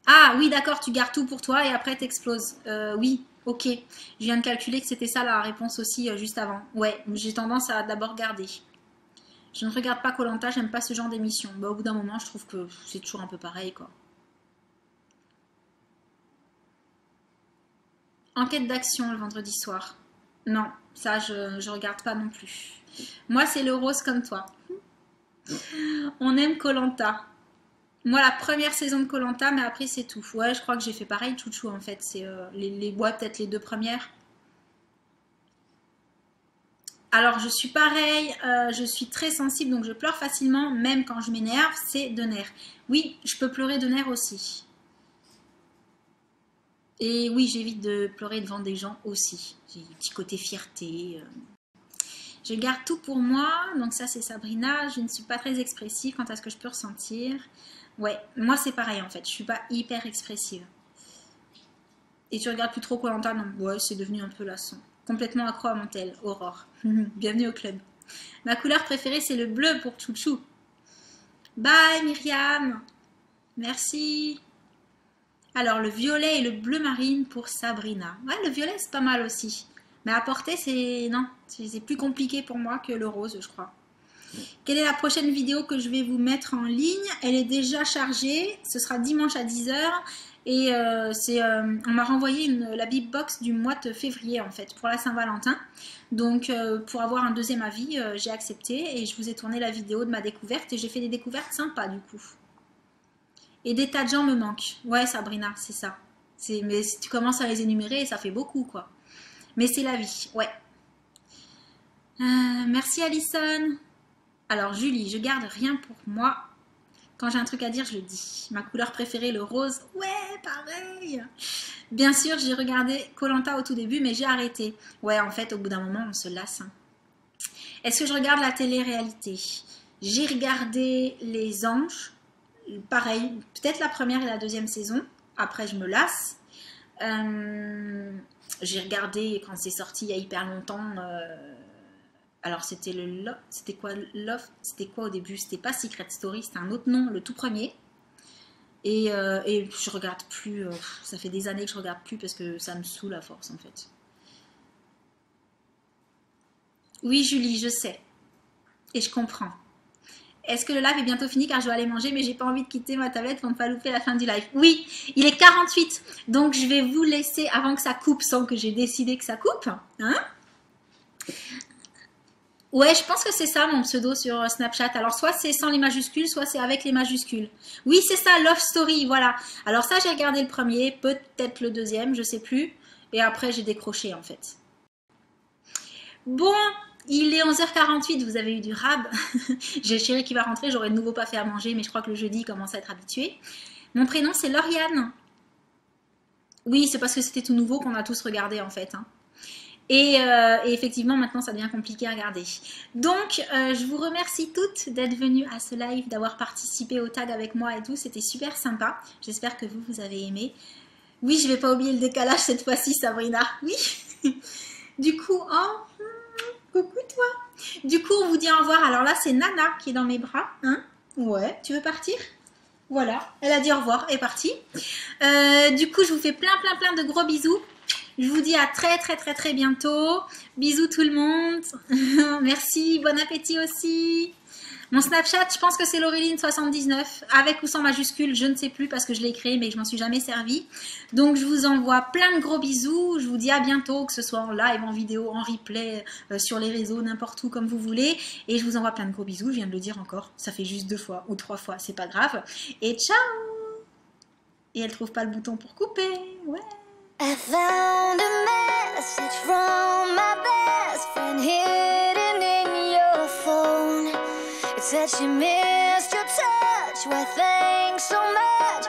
Ah oui, d'accord, tu gardes tout pour toi et après t'exploses. Oui, ok. Je viens de calculer que c'était ça la réponse aussi juste avant. Ouais, j'ai tendance à d'abord garder. Je ne regarde pas koh, j'aime pas ce genre d'émission. Bah, au bout d'un moment, je trouve que c'est toujours un peu pareil, quoi. Enquête d'action le vendredi soir. Non, ça, je regarde pas non plus. Moi, c'est le rose comme toi. On aime koh. Moi, la première saison de koh, mais après, c'est tout. Ouais, je crois que j'ai fait pareil, chouchou, en fait. C'est peut-être les 2 premières. Alors, je suis pareil, je suis très sensible, donc je pleure facilement, même quand je m'énerve, c'est de nerfs. Oui, je peux pleurer de nerfs aussi. Et oui, j'évite de pleurer devant des gens aussi. J'ai un petit côté fierté. Je garde tout pour moi, donc ça c'est Sabrina. Je ne suis pas très expressive quant à ce que je peux ressentir. Ouais, moi c'est pareil en fait, je suis pas hyper expressive. Et tu regardes plus trop koh, non? Ouais, c'est devenu un peu lassant. Complètement accro à mon tel, Aurore. Bienvenue au club. Ma couleur préférée c'est le bleu pour chouchou. Bye Myriam. Merci. Alors le violet et le bleu marine pour Sabrina. Ouais, le violet c'est pas mal aussi. Mais à porter c'est... non, c'est plus compliqué pour moi que le rose je crois. Quelle est la prochaine vidéo que je vais vous mettre en ligne? Elle est déjà chargée. Ce sera dimanche à 10 h. Et on m'a renvoyé la Big Box du mois de février en fait pour la Saint-Valentin. Donc pour avoir un deuxième avis, j'ai accepté et je vous ai tourné la vidéo de ma découverte et j'ai fait des découvertes sympas du coup. Et des tas de gens me manquent. Ouais Sabrina, c'est ça. Mais si tu commences à les énumérer, ça fait beaucoup quoi. Mais c'est la vie, ouais. Merci Alison. Alors Julie, je garde rien pour moi. Quand j'ai un truc à dire, je le dis. Ma couleur préférée, le rose. Ouais, pareil. Bien sûr, j'ai regardé koh au tout début, mais j'ai arrêté. Ouais, en fait, au bout d'un moment, on se lasse. Hein. Est-ce que je regarde la télé-réalité? J'ai regardé Les Anges, pareil, peut-être la première et la deuxième saison. Après, je me lasse. J'ai regardé quand c'est sorti il y a hyper longtemps. Alors, c'était c'était quoi Love? C'était quoi au début? C'était pas Secret Story, c'était un autre nom, le tout premier. Et je regarde plus. Ça fait des années que je regarde plus parce que ça me saoule à force en fait. Oui, Julie, je sais. Et je comprends. Est-ce que le live est bientôt fini car je dois aller manger mais j'ai pas envie de quitter ma tablette pour ne pas louper la fin du live. Oui, il est 48. Donc je vais vous laisser avant que ça coupe sans que j'ai décidé que ça coupe. Hein? Ouais, je pense que c'est ça mon pseudo sur Snapchat. Alors soit c'est sans les majuscules, soit c'est avec les majuscules. Oui, c'est ça, Love Story, voilà. Alors ça, j'ai regardé le premier, peut-être le deuxième, je sais plus. Et après, j'ai décroché en fait. Bon, il est 11h48, vous avez eu du rab. J'ai le chéri qui va rentrer, j'aurais de nouveau pas fait à manger, mais je crois que le jeudi, il commence à être habitué. Mon prénom, c'est Lauriane. Oui, c'est parce que c'était tout nouveau qu'on a tous regardé en fait. Hein. Et effectivement, maintenant, ça devient compliqué à regarder. Donc, je vous remercie toutes d'être venues à ce live, d'avoir participé au tag avec moi et tout. C'était super sympa. J'espère que vous avez aimé. Oui, je vais pas oublier le décalage cette fois-ci, Sabrina. Oui. Du coup, oh, coucou toi. Du coup, on vous dit au revoir. Alors là, c'est Nana qui est dans mes bras. Hein? Ouais, tu veux partir? Voilà, elle a dit au revoir, elle est partie. Du coup, je vous fais plein de gros bisous. Je vous dis à très bientôt. Bisous tout le monde. Merci, bon appétit aussi. Mon Snapchat, je pense que c'est Laureline79, avec ou sans majuscule, je ne sais plus parce que je l'ai créé mais je m'en suis jamais servi. Donc je vous envoie plein de gros bisous, je vous dis à bientôt, que ce soit en live, en vidéo, en replay, sur les réseaux, n'importe où comme vous voulez. Et je vous envoie plein de gros bisous, je viens de le dire encore, ça fait juste 2 fois ou 3 fois, c'est pas grave. Et ciao! Et elle trouve pas le bouton pour couper, ouais. I found a message from my best friend hidden in your phone. It said she missed your touch. Why, thanks so much.